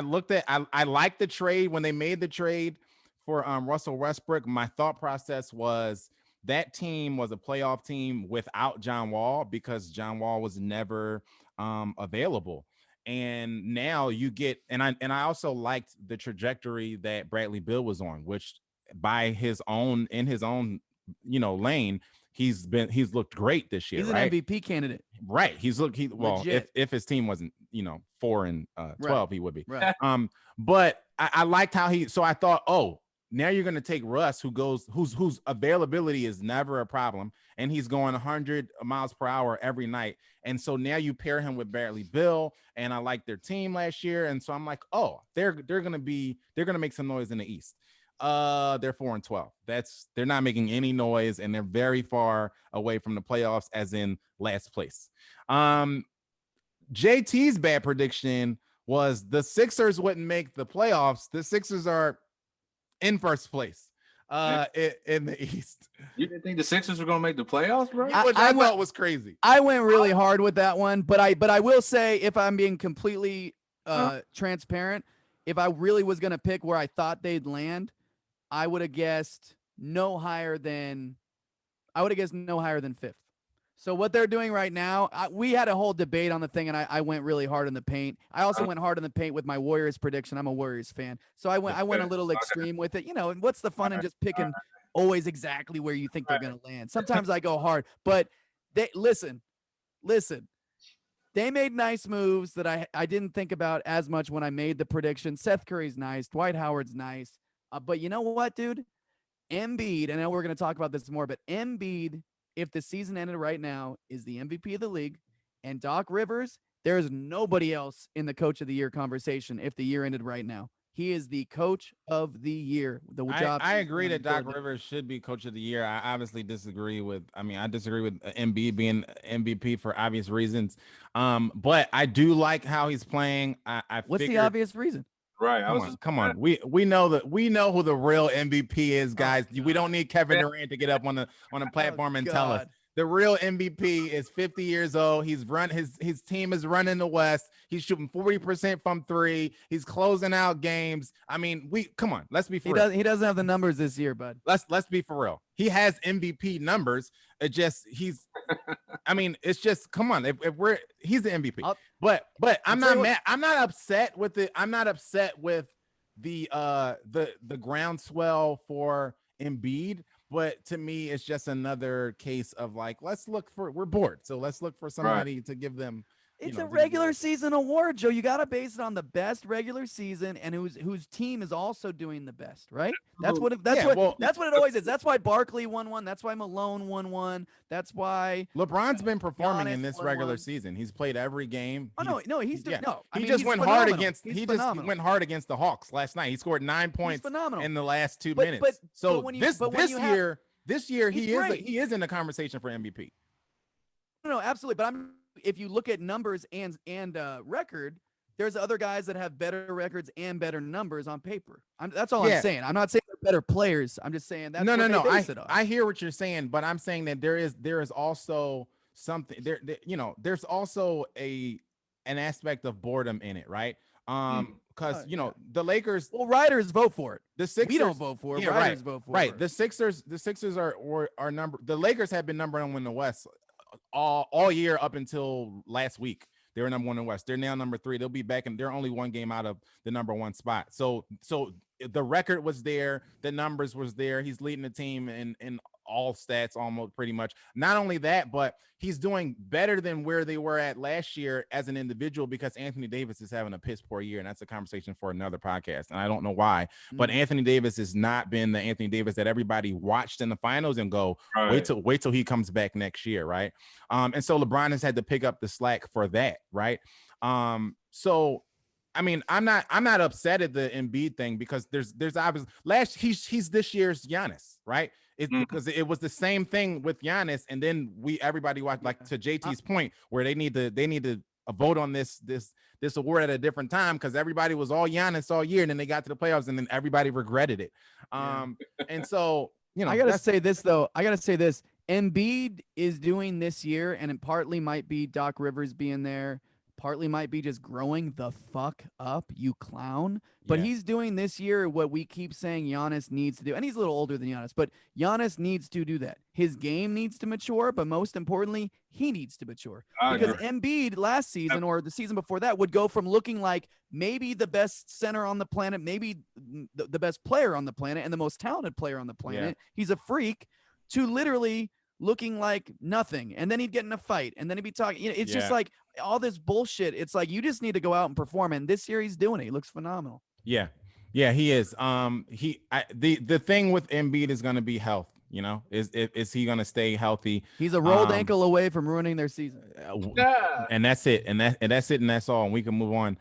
looked at I liked the trade when they made the trade for Russell Westbrook. My thought process was that team was a playoff team without John Wall because John Wall was never available. And now you get and I also liked the trajectory that Bradley Beal was on, which by his own lane, he's looked great this year. He's an right? MVP candidate. Right. Well, if his team wasn't, 4-12, right. he would be. Right. But I liked how so I thought, oh, now you're going to take Russ, whose availability is never a problem, and he's going 100 miles per hour every night. And so now you pair him with Bradley Beal, and I liked their team last year. And so I'm like, oh, they're going to make some noise in the East. They're 4-12. They're not making any noise, and they're very far away from the playoffs, as in last place. JT's bad prediction was the Sixers wouldn't make the playoffs. The Sixers are in first place in the East. You didn't think the Sixers were going to make the playoffs, bro? Which I thought was crazy. I went really hard with that one, but I will say, if I'm being completely transparent, if I really was going to pick where I thought they'd land, I would have guessed no higher than fifth. So what they're doing right now, we had a whole debate on the thing, and I went really hard in the paint. I also went hard in the paint with my Warriors prediction. I'm a Warriors fan, so I went a little extreme with it. And what's the fun in just picking always exactly where you think they're going to land? Sometimes I go hard, but listen. They made nice moves that I didn't think about as much when I made the prediction. Seth Curry's nice. Dwight Howard's nice. But you know what, dude? Embiid, I know we're going to talk about this more, but Embiid, if the season ended right now, is the MVP of the league. And Doc Rivers, there is nobody else in the coach of the year conversation if the year ended right now. He is the coach of the year. I agree that Doc Rivers should be coach of the year. I obviously disagree with Embiid being MVP for obvious reasons. But I do like how he's playing. What's the obvious reason? Right. Come on. We know who the real MVP is, guys. We don't need Kevin Durant to get up on the platform and tell us. The real MVP is 50 years old. His team is running the West. He's shooting 40% from three. He's closing out games. I mean, come on. Let's be for real. He doesn't have the numbers this year, bud. Let's be for real. He has MVP numbers. It's just come on. He's the MVP. But I'm not mad. I'm not upset with it. I'm not upset with the groundswell for Embiid. But to me, it's just another case of we're bored. So let's look for somebody to give them. It's a regular season award, Joe. You got to base it on the best regular season and whose team is also doing the best, right? That's what it always is. That's why Barkley won one. That's why Malone won one. That's why LeBron's been performing in this regular season. He's played every game. He's doing no. He just went hard against the Hawks last night. He scored 9 points in the last 2 minutes. This year he is in the conversation for MVP. No, absolutely. But if you look at numbers and record, there's other guys that have better records and better numbers on paper. That's all I'm saying. I'm not saying they're better players. I'm just saying that's no. I hear what you're saying, but I'm saying that there is also something there. There's also an aspect of boredom in it, right? Because the Lakers. Well, writers vote for it. The Sixers, we don't vote for it. Writers vote for it. Right. The Sixers are number. The Lakers have been number one in the West all year up until last week. They were number one in the West. They're now number 3. They'll be back, and they're only one game out of the number 1 spot. So the record was there, the numbers was there. He's leading the team in all stats almost pretty much. Not only that, but he's doing better than where they were at last year as an individual because Anthony Davis is having a piss poor year, and that's a conversation for another podcast. And I don't know why, but Anthony Davis has not been the Anthony Davis that everybody watched in the finals and go, wait till he comes back next year, right? And so LeBron has had to pick up the slack for that, right? So I mean, I'm not upset at the Embiid thing because there's obviously he's this year's Giannis, right? Because it was the same thing with Giannis, and then everybody watched, like, to JT's point, where they need to vote on this award at a different time because everybody was all Giannis all year, and then they got to the playoffs and then everybody regretted it. And so, you know, I gotta say this. Embiid is doing this year, and it partly might be Doc Rivers being there. Partly might be just growing the fuck up, you clown. But he's doing this year what we keep saying Giannis needs to do. And he's a little older than Giannis, but Giannis needs to do that. His game needs to mature, but most importantly, he needs to mature. Because Embiid last season or the season before that would go from looking like maybe the best center on the planet, maybe the best player on the planet and the most talented player on the planet. He's a freak, to literally looking like nothing, and then he'd get in a fight, and then he'd be talking. You know, it's just like all this bullshit. It's like you just need to go out and perform. And this year he's doing it. He looks phenomenal. Yeah, he is. The thing with Embiid is going to be health. You know, is he going to stay healthy? He's a rolled ankle away from ruining their season. And that's it. And that's it. And that's all. And we can move on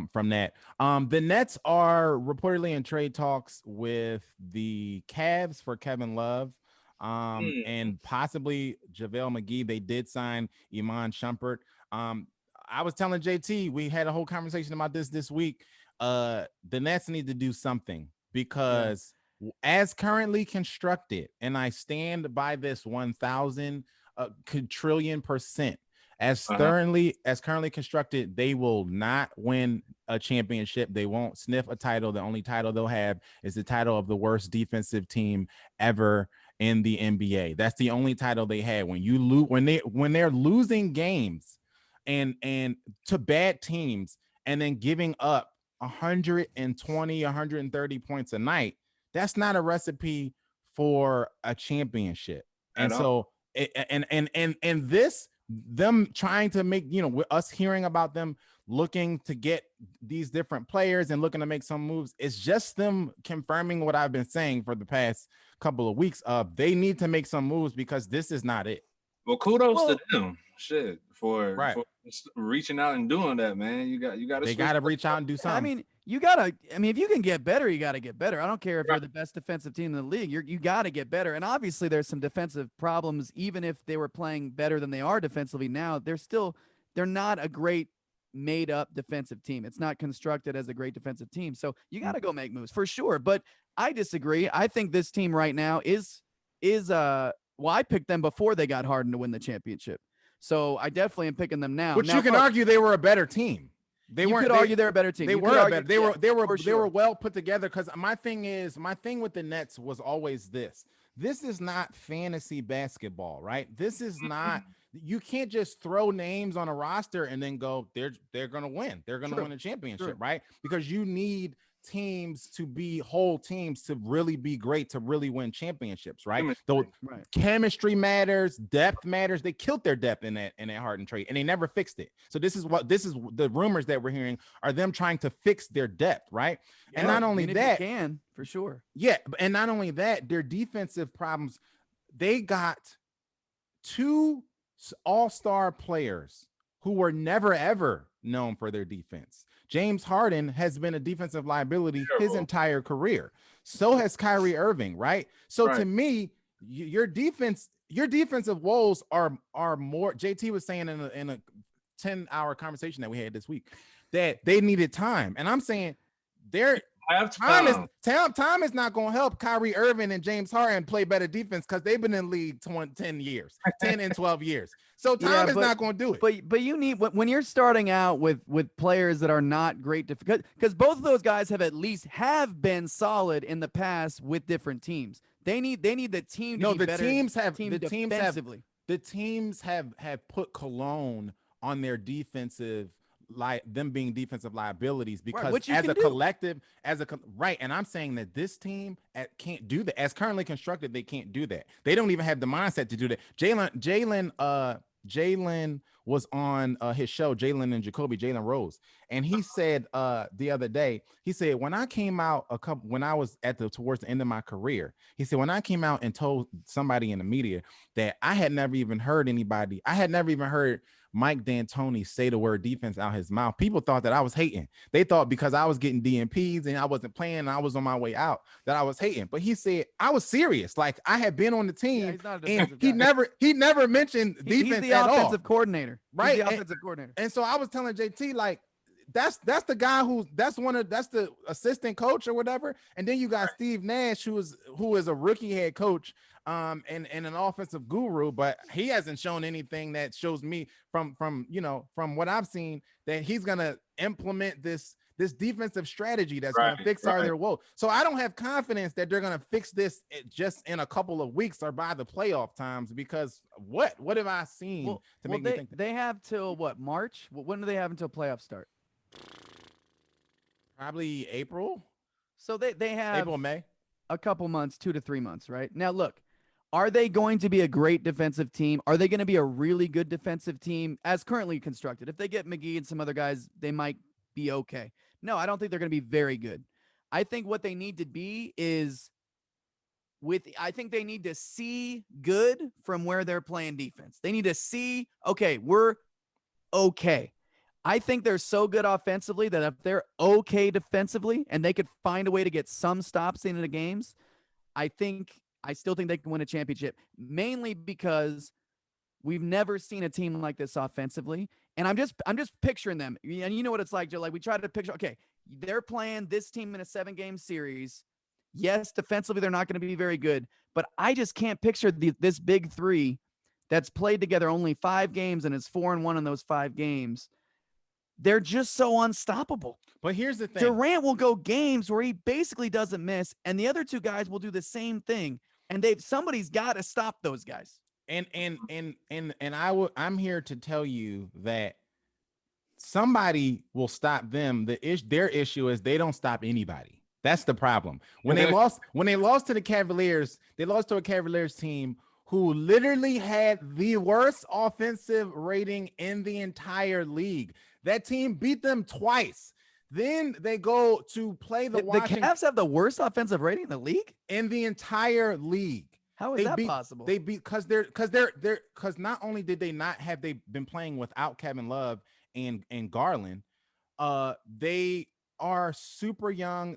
from that. The Nets are reportedly in trade talks with the Cavs for Kevin Love. And possibly JaVale McGee. They did sign Iman Shumpert. I was telling JT, we had a whole conversation about this week. The Nets need to do something because as currently constructed, and I stand by this 1,000 trillion%, as currently constructed, they will not win a championship. They won't sniff a title. The only title they'll have is the title of the worst defensive team ever in the NBA. That's the only title they had. When you lose, when they're losing games and to bad teams and then giving up 120, 130 points a night, that's not a recipe for a championship. And so and this, them trying to make, you know, us hearing about them looking to get these different players and looking to make some moves, it's just them confirming what I've been saying for the past couple of weeks. They need to make some moves because this is not it. Well, kudos to them. Shit, for reaching out and doing that, man. You got to. They got to reach out and do something. I mean, if you can get better, you got to get better. I don't care if you're the best defensive team in the league. You got to get better. And obviously, there's some defensive problems. Even if they were playing better than they are defensively now, they're not a great made up defensive team. It's not constructed as a great defensive team. So you got to go make moves for sure. But I disagree. I think this team right now is I picked them before they got Harden to win the championship. So I definitely am picking them now. But you can argue they were a better team. They argue they're a better team. They were well put together. Because my thing with the Nets was always this. This is not fantasy basketball, right? This is not. You can't just throw names on a roster and then go, they're going to win. They're going to win a championship, right? Because you need teams to be whole teams to really be great, to really win championships, right? Chemistry matters, depth matters. They killed their depth in that Harden trade, and they never fixed it. So this is the rumors that we're hearing are them trying to fix their depth, right? Yeah, and not only that, can for sure. Yeah, and not only that, their defensive problems. They got 2 all-star players who were never ever known for their defense. James Harden has been a defensive liability his entire career. So has Kyrie Irving, right? So to me, your defensive woes are more. JT was saying in a 10-hour conversation that we had this week that they needed time, and I'm saying time is not going to help Kyrie Irving and James Harden play better defense because they've been in the league 10 and 12 years. So time is not going to do it. But you need, when you're starting out with players that are not great, because both of those guys have been solid in the past with different teams. They need the team to be better. The teams have put cologne on their defensive them being defensive liabilities, because which you as can a do. collective, right, and I'm saying that this team can't do that. As currently constructed, they can't do that. They don't even have the mindset to do that. Jalen was on his show, Jalen and Jacoby, Jalen Rose, and he said the other day, he said, when I came out when I was towards the end of my career, he said, when I came out and told somebody in the media that I had never even heard Mike D'Antoni say the word defense out his mouth, people thought that I was hating. They thought because I was getting DNPs and I wasn't playing and I was on my way out that I was hating. But he said I was serious. Like, I had been on the team, and he never mentioned defense he's the at all. offensive coordinator, right? He's the offensive coordinator. And so I was telling JT, like, that's the guy that's the assistant coach or whatever. And then you got Steve Nash, who is a rookie head coach, and an offensive guru, but he hasn't shown anything that shows me from what I've seen that he's gonna implement this defensive strategy that's gonna fix their woe. So I don't have confidence that they're gonna fix this just in a couple of weeks or by the playoff times, because what have I seen to make me think that? They have till what, March? When do they have until playoffs start? Probably April. So they have April, May, a couple months, 2 to 3 months, right? Now, look, are they going to be a great defensive team? Are they going to be a really good defensive team as currently constructed? If they get McGee and some other guys, they might be okay. No, I don't think they're going to be very good. I think what they need to be is I think they need to see good from where they're playing defense. They need to see, okay, we're okay. I think they're so good offensively that if they're okay defensively and they could find a way to get some stops into the games, I still think they can win a championship, mainly because we've never seen a team like this offensively. And I'm just picturing them. And you know what it's like, Joe? Like, we try to picture, okay, they're playing this team in a 7-game series. Yes, defensively, they're not going to be very good, but I just can't picture this big three that's played together only 5 games and is 4-1 in those 5 games. They're just so unstoppable. But here's the thing. Durant will go games where he basically doesn't miss, and the other 2 guys will do the same thing. And somebody's got to stop those guys. And I'm here to tell you that somebody will stop them. Their issue is they don't stop anybody. That's the problem. When they lost to the Cavaliers, they lost to a Cavaliers team who literally had the worst offensive rating in the entire league. That team beat them twice. Then they go to play the Washington. The Cavs have the worst offensive rating in the league? In the entire league. How is that possible? They beat because not only did they not have they been playing without Kevin Love and Garland, they are super young.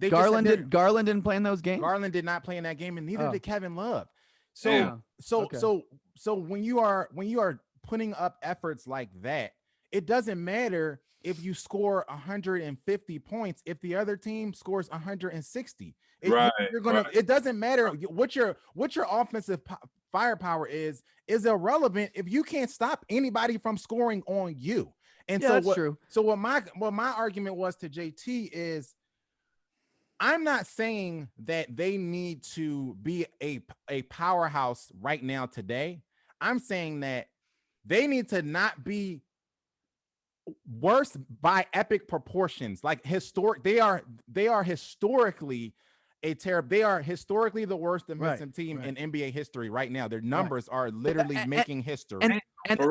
Garland didn't play in those games. Garland did not play in that game, and neither did Kevin Love. So okay. so when you are putting up efforts like that, it doesn't matter if you score 150 points if the other team scores 160. It doesn't matter what your offensive firepower is irrelevant if you can't stop anybody from scoring on you. And that's true. So what my argument was to JT is, I'm not saying that they need to be a powerhouse right now today. I'm saying that they need to not be worse by epic proportions. Like they are historically they are historically the worst defensive team in NBA history right now. Their numbers are literally making history. And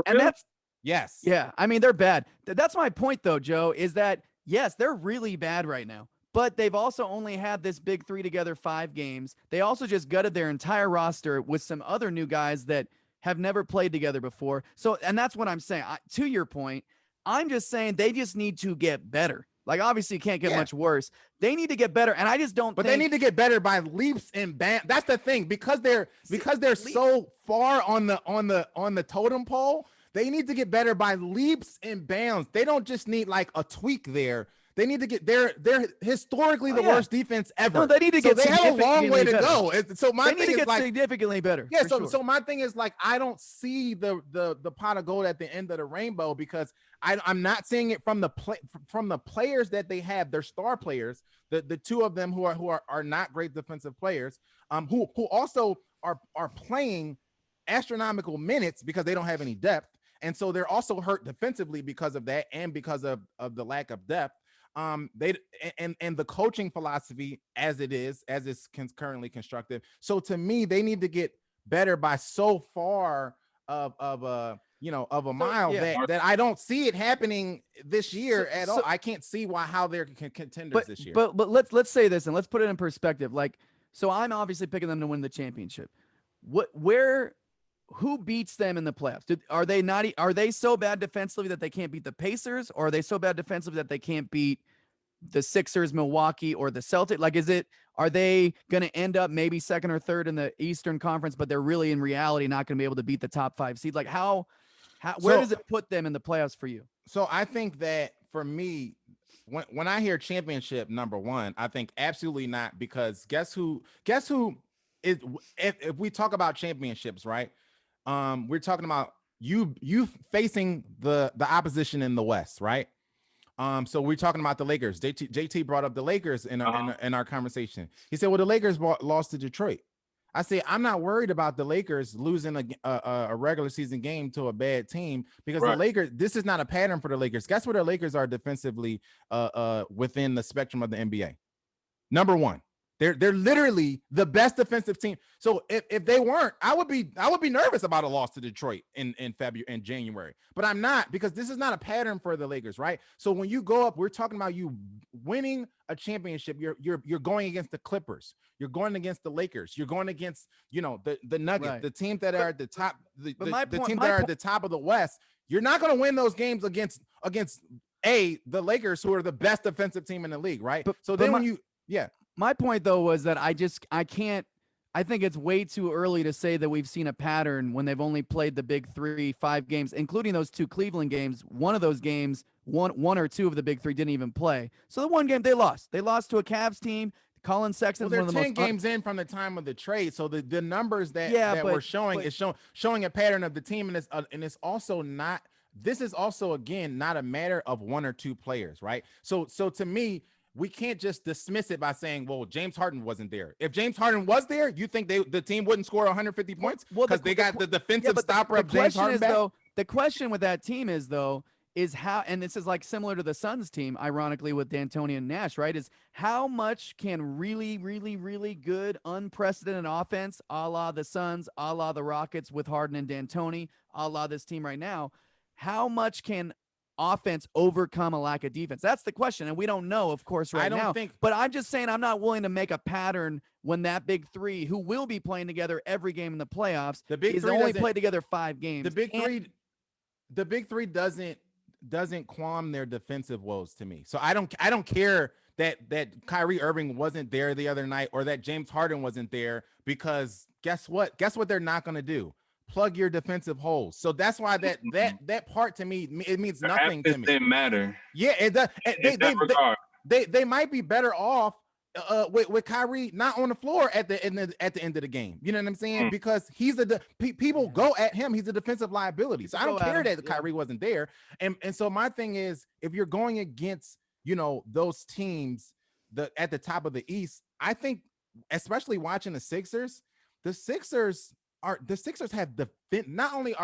that's yes. Yeah, I mean, they're bad. That's my point though, Joe, is that yes, they're really bad right now. But they've also only had this big three together 5 games. They also just gutted their entire roster with some other new guys that have never played together before. So, and that's what I'm saying. To your point, I'm just saying they just need to get better. Like, obviously, it can't get much worse. They need to get better, and I just don't. But they need to get better by leaps and bounds. That's the thing, because they're so far on the totem pole. They need to get better by leaps and bounds. They don't just need like a tweak there. They need to get they're historically the worst defense ever. No, they need to get. They have a long way to go. So my thing is like significantly better. Yeah. So my thing is like, I don't see the pot of gold at the end of the rainbow, because I'm not seeing it from the players that they have. Their star players, the 2 of them who are not great defensive players, who also are playing astronomical minutes because they don't have any depth. And so they're also hurt defensively because of that, and because of the lack of depth. They and the coaching philosophy as it's currently constructed. So to me, they need to get better by so far of a mile that I don't see it happening this year at all. I can't see how they're contenders this year. But let's say this, and let's put it in perspective. Like, so I'm obviously picking them to win the championship. Who beats them in the playoffs? Are they so bad defensively that they can't beat the Pacers, or are they so bad defensively that they can't beat the Sixers, Milwaukee, or the Celtics? Like, are they going to end up maybe second or third in the Eastern Conference, but they're really in reality not going to be able to beat the top 5 seed? Like, where does it put them in the playoffs for you? So I think that for me, when I hear championship, number one, I think absolutely not, because guess who is, if we talk about championships, right? We're talking about you facing the opposition in the West, right? So we're talking about the Lakers. JT brought up the Lakers in our conversation. He said, well, the Lakers lost to Detroit. I say, I'm not worried about the Lakers losing a regular season game to a bad team, because the Lakers, this is not a pattern for the Lakers. Guess where the Lakers are defensively within the spectrum of the NBA? Number one. They're literally the best defensive team. So if they weren't, I would be nervous about a loss to Detroit in February and January. But I'm not, because this is not a pattern for the Lakers, right? So when you go up, we're talking about you winning a championship. You're going against the Clippers. You're going against the Lakers. You're going against the Nuggets, the team that are at the top, the team that are at the top of the West. You're not going to win those games against the Lakers, who are the best defensive team in the league, right? My point, though, was that I think it's way too early to say that we've seen a pattern when they've only played the big 5 games, including those 2 Cleveland games. One of those games, one or 2 of the big 3 didn't even play. So the one game they lost to a Cavs team. Colin Sexton. Well, they're 10 games in from the time of the trade, so the numbers that we're showing is showing a pattern of the team, and it's also not. This is also, again, not a matter of 1 or 2 players, right? So to me, we can't just dismiss it by saying, well, James Harden wasn't there. If James Harden was there, you think the team wouldn't score 150 points? Because they got the defensive stopper of James Harden back? The question with that team is how, and this is like similar to the Suns team, ironically, with D'Antoni and Nash, right? Is how much can really, really, really good, unprecedented offense, a la the Suns, a la the Rockets with Harden and D'Antoni, a la this team right now, how much can offense overcome a lack of defense? That's the question, and we don't know, of course, now. But I'm just saying, I'm not willing to make a pattern when that big 3, who will be playing together every game in the playoffs, is only played together 5 games. The big three doesn't qualm their defensive woes to me. So I don't care that Kyrie Irving wasn't there the other night, or that James Harden wasn't there, because guess what they're not going to do? Plug your defensive holes. So that's why that part to me, it means nothing to me. Didn't matter. Yeah, it does. They might be better off with Kyrie not on the floor at the end of the game. You know what I'm saying? Because he's people go at him. He's a defensive liability. So I don't care that Kyrie wasn't there. And so my thing is, if you're going against those teams at the top of the East, I think, especially watching the Sixers have not only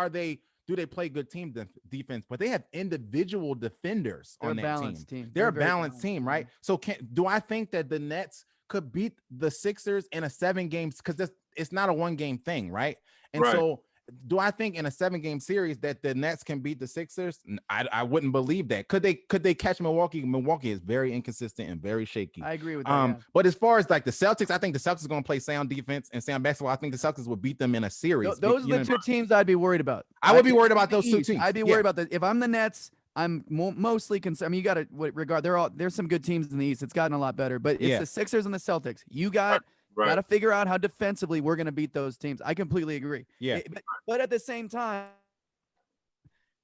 do they play good team defense, but they have individual defenders on that team. They're a balanced team, right? So do I think that the Nets could beat the Sixers in a 7 games? Because it's not a 1-game thing, right? And so do I think in a 7-game series that the Nets can beat the Sixers? I wouldn't believe that. Could they catch Milwaukee? Milwaukee is very inconsistent and very shaky. I agree with that. But as far as like the Celtics, I think the Celtics are going to play sound defense and sound basketball. I think the Celtics will beat them in a series. Those are the 2 teams I'd be worried about. I would be worried about those 2 teams. I'd be worried about that. If I'm the Nets, I'm mostly concerned. I mean, you got to regard. There's some good teams in the East. It's gotten a lot better, but it's the Sixers and the Celtics. You got to figure out how defensively we're going to beat those teams. I completely agree. Yeah. But at the same time,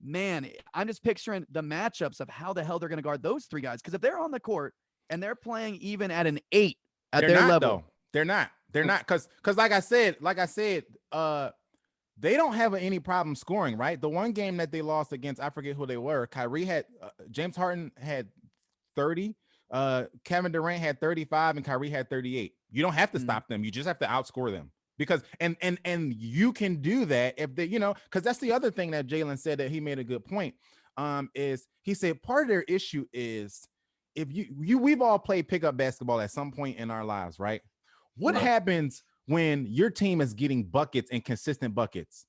man, I'm just picturing the matchups of how the hell they're going to guard those 3 guys. Because if they're on the court and they're playing even at an 8 at their level, they're not. Because like I said, they don't have any problem scoring, right? The one game that they lost against, I forget who they were. James Harden had 30. Kevin Durant had 35 and Kyrie had 38. You don't have to stop them. You just have to outscore them. because and you can do that if they, because that's the other thing that Jalen said that he made a good point. Is he said part of their issue is if we've all played pickup basketball at some point in our lives, right? What happens when your team is getting buckets and consistent buckets?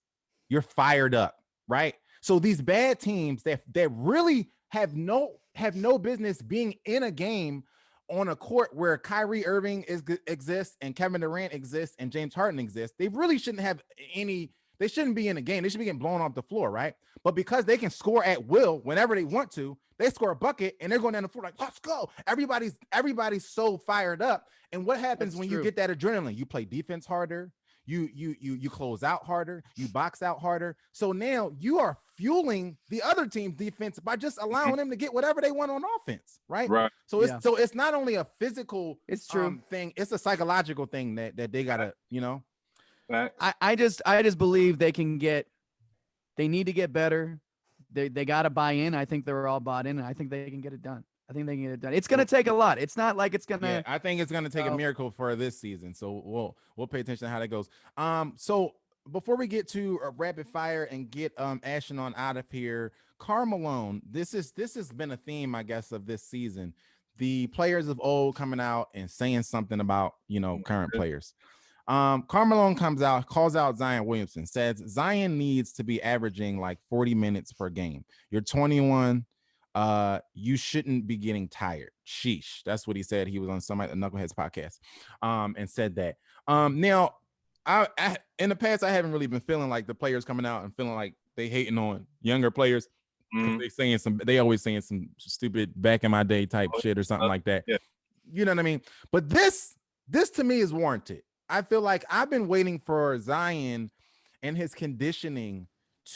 You're fired up, right? So these bad teams that really have no business being in a game on a court where Kyrie Irving exists and Kevin Durant exists and James Harden exists, they really shouldn't have any. They shouldn't be in a game. They should be getting blown off the floor, right? But because they can score at will whenever they want to, they score a bucket and they're going down the floor like, let's go. Everybody's so fired up. And what happens when you get that adrenaline? You play defense harder. You close out harder, you box out harder. So now you are fueling the other team's defense by just allowing them to get whatever they want on offense, right? Right. So it's not only a physical thing, it's a psychological thing that they gotta, I just believe they need to get better. They gotta buy in. I think they're all bought in, and I think they can get it done. It's going to take a lot. It's not like it's going to. Yeah, I think it's going to take a miracle for this season. So we'll pay attention to how that goes. So before we get to a rapid fire and get Ashton on out of here, Karl Malone. This has been a theme, I guess, of this season. The players of old coming out and saying something about current players. Karl Malone comes out, calls out Zion Williamson, says Zion needs to be averaging like 40 minutes per game. You're 21. You shouldn't be getting tired. Sheesh. That's what he said. He was on somebody, the Knuckleheads podcast, and said that. Now, I in the past, I haven't really been feeling like the players coming out and feeling like they hating on younger players. They always saying some stupid back in my day type shit or something like that. Yeah. You know what I mean? But this to me is warranted. I feel like I've been waiting for Zion and his conditioning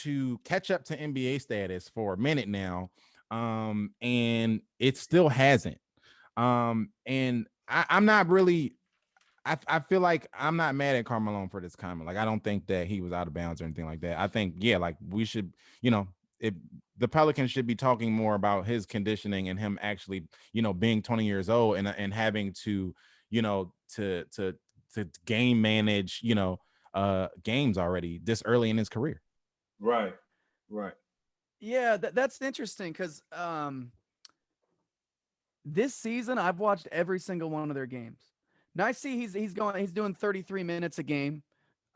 to catch up to NBA status for a minute now. And it still hasn't. And I'm not really, I feel like I'm not mad at Karl Malone for this comment. Like, I don't think that he was out of bounds or anything like that. I think, like we should, if the Pelicans should be talking more about his conditioning and him actually, being 20 years old and having to, to game manage, games already this early in his career. Right. Yeah, that's interesting because this season I've watched every single one of their games. Now I see he's doing 33 minutes a game.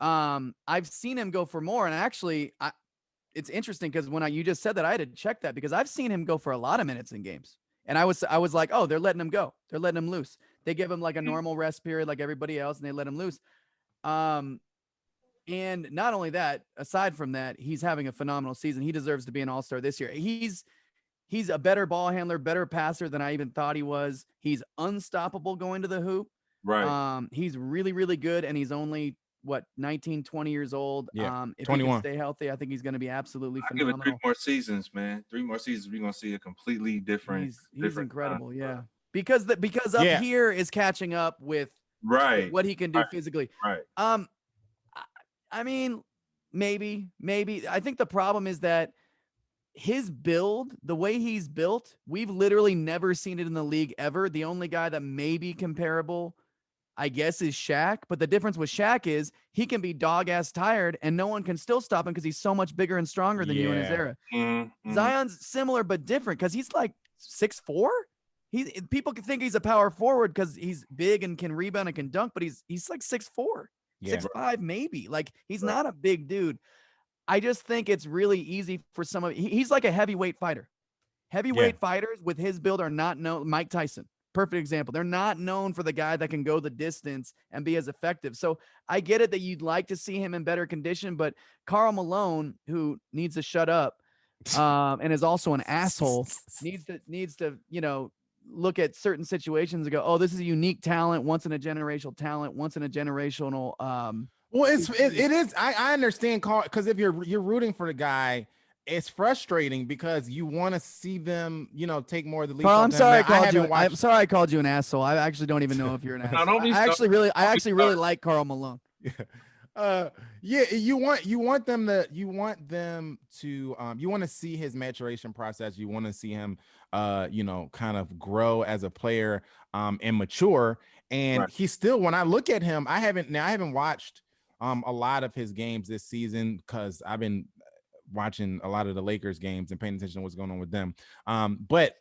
I've seen him go for more, and actually, it's interesting because when you just said that, I had to check that because I've seen him go for a lot of minutes in games, and I was like, oh, they're letting him go, they're letting him loose. They give him like a normal rest period like everybody else, and they let him loose. And not only that, aside from that, he's having a phenomenal season. He deserves to be an all-star this year. He's a better ball handler, better passer than I even thought he was. He's unstoppable going to the hoop. Right. He's really, really good. And he's only 19, 20 years old. Yeah, if 21. he can stay healthy, I think he's going to be absolutely phenomenal. Give it 3 more seasons, man. 3 more seasons. We're going to see a completely different. He's incredible. Yeah. Because up here is catching up with what he can do physically. Right. I mean, maybe. I think the problem is that his build, the way he's built, we've literally never seen it in the league ever. The only guy that may be comparable, I guess, is Shaq. But the difference with Shaq is he can be dog-ass tired and no one can still stop him because he's so much bigger and stronger than you in his era. Mm-hmm. Zion's similar but different because he's like 6'4". People can think he's a power forward because he's big and can rebound and can dunk, but he's like 6'4". 6'5", maybe. Like, he's not a big dude. I just think it's really easy for some of he's like a heavyweight fighter. Heavyweight fighters with his build are not known. Mike Tyson, perfect example. They're not known for the guy that can go the distance and be as effective. So I get it that you'd like to see him in better condition, but Karl Malone, who needs to shut up and is also an asshole, needs to look at certain situations and go, oh, this is a unique talent, once in a generational talent, once in a generational. Well, it is. I understand, Carl, because if you're rooting for the guy, it's frustrating because you want to see them, take more of the lead. Carl, I'm sorry I called you an assohole. I actually don't even know if you're an asshole. I actually really like Karl Malone. You want to see his maturation process. You want to see him kind of grow as a player and mature. And he's still, when I look at him, I haven't watched a lot of his games this season because I've been watching a lot of the Lakers games and paying attention to what's going on with them. But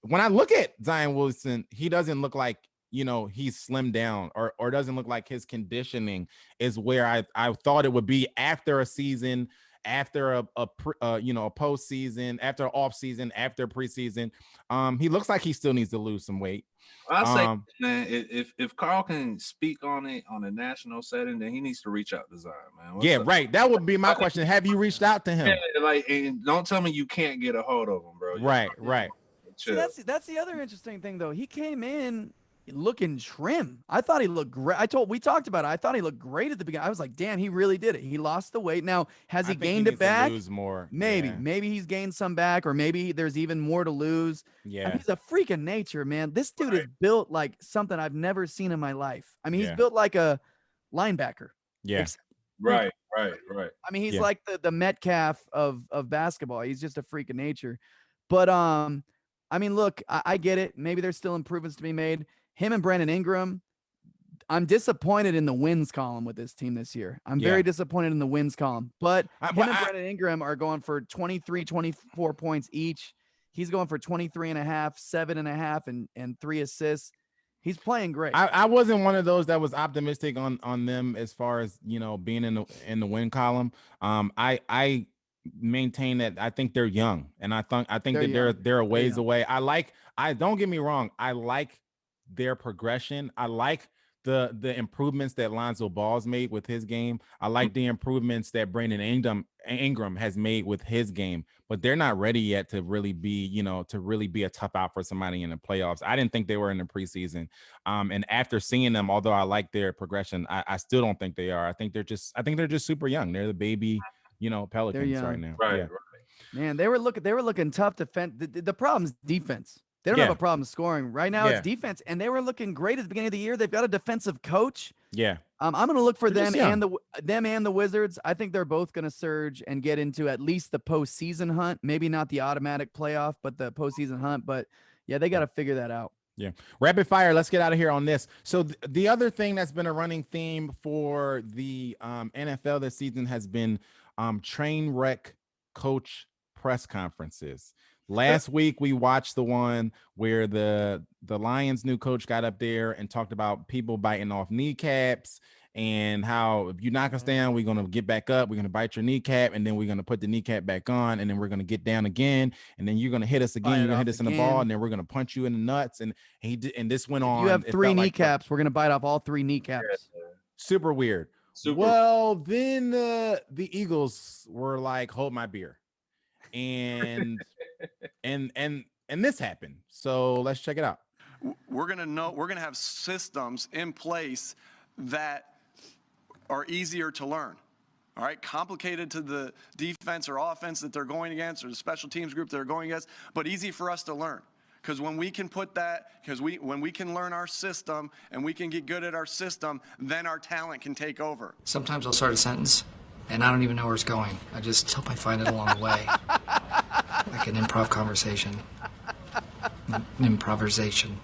when I look at Zion Williamson, he doesn't look like, he's slimmed down or doesn't look like his conditioning is where I thought it would be after a season, after a postseason, after an off season, after preseason. He looks like he still needs to lose some weight. I say, man, if Carl can speak on it on a national setting, then he needs to reach out to Zion, man. What's up? Right. That would be my question. Have you reached out to him? Yeah, and don't tell me you can't get a hold of him, bro. Right. See, that's the other interesting thing, though. He came in looking trim. I thought he looked great. We talked about it. I thought he looked great at the beginning. I was like, damn, he really did it. He lost the weight. Now, has he gained it back? Lose more. Maybe he's gained some back, or maybe there's even more to lose. Yeah, I mean, he's a freak of nature, man. This dude is built like something I've never seen in my life. I mean, he's built like a linebacker. Yeah. Right. I mean, he's like the Metcalf of basketball. He's just a freak of nature. But I mean, look, I get it. Maybe there's still improvements to be made. Him and Brandon Ingram, I'm disappointed in the wins column with this team this year. I'm very disappointed in the wins column. But him and Brandon Ingram are going for 23, 24 points each. He's going for 23 and a half, 7.5, and 3 assists. He's playing great. I wasn't one of those that was optimistic on them as far as, being in the win column. I maintain that I think they're young, and I think that they're a ways away. I don't get me wrong. I like their progression. I like the improvements that Lonzo Ball's made with his game. I like the improvements that Brandon Ingram has made with his game, but they're not ready yet to really be, a tough out for somebody in the playoffs. I didn't think they were in the preseason. And after seeing them, although I like their progression, I still don't think they are. I think they're just super young. They're the baby, Pelicans right now. Right. Man, they were looking tough defense. The problem's defense. They don't have a problem scoring right now. It's defense, and they were looking great at the beginning of the year. They've got a defensive coach. Yeah, I'm going to look for them and the Wizards. I think they're both going to surge and get into at least the postseason hunt. Maybe not the automatic playoff, but the postseason hunt. But yeah, they got to figure that out. Yeah. Rapid fire. Let's get out of here on this. So the other thing that's been a running theme for the NFL this season has been train wreck coach press conferences. Last week, we watched the one where the Lions' new coach got up there and talked about people biting off kneecaps and how if you knock us down, we're going to get back up. We're going to bite your kneecap, and then we're going to put the kneecap back on, and then we're going to get down again, and then you're going to hit us again. You're going to hit us in the ball, and then we're going to punch you in the nuts. And this went on. You have 3 kneecaps. We're going to bite off all 3 kneecaps. Super weird. Well, then the Eagles were like, hold my beer. And this happened. So let's check it out. We're gonna have systems in place that are easier to learn. All right, complicated to the defense or offense that they're going against, or the special teams group they're going against, but easy for us to learn. Because when we can when we can learn our system and we can get good at our system, then our talent can take over. Sometimes I'll start a sentence and I don't even know where it's going. I just hope I find it along the way. Like an improv conversation. An improvisation.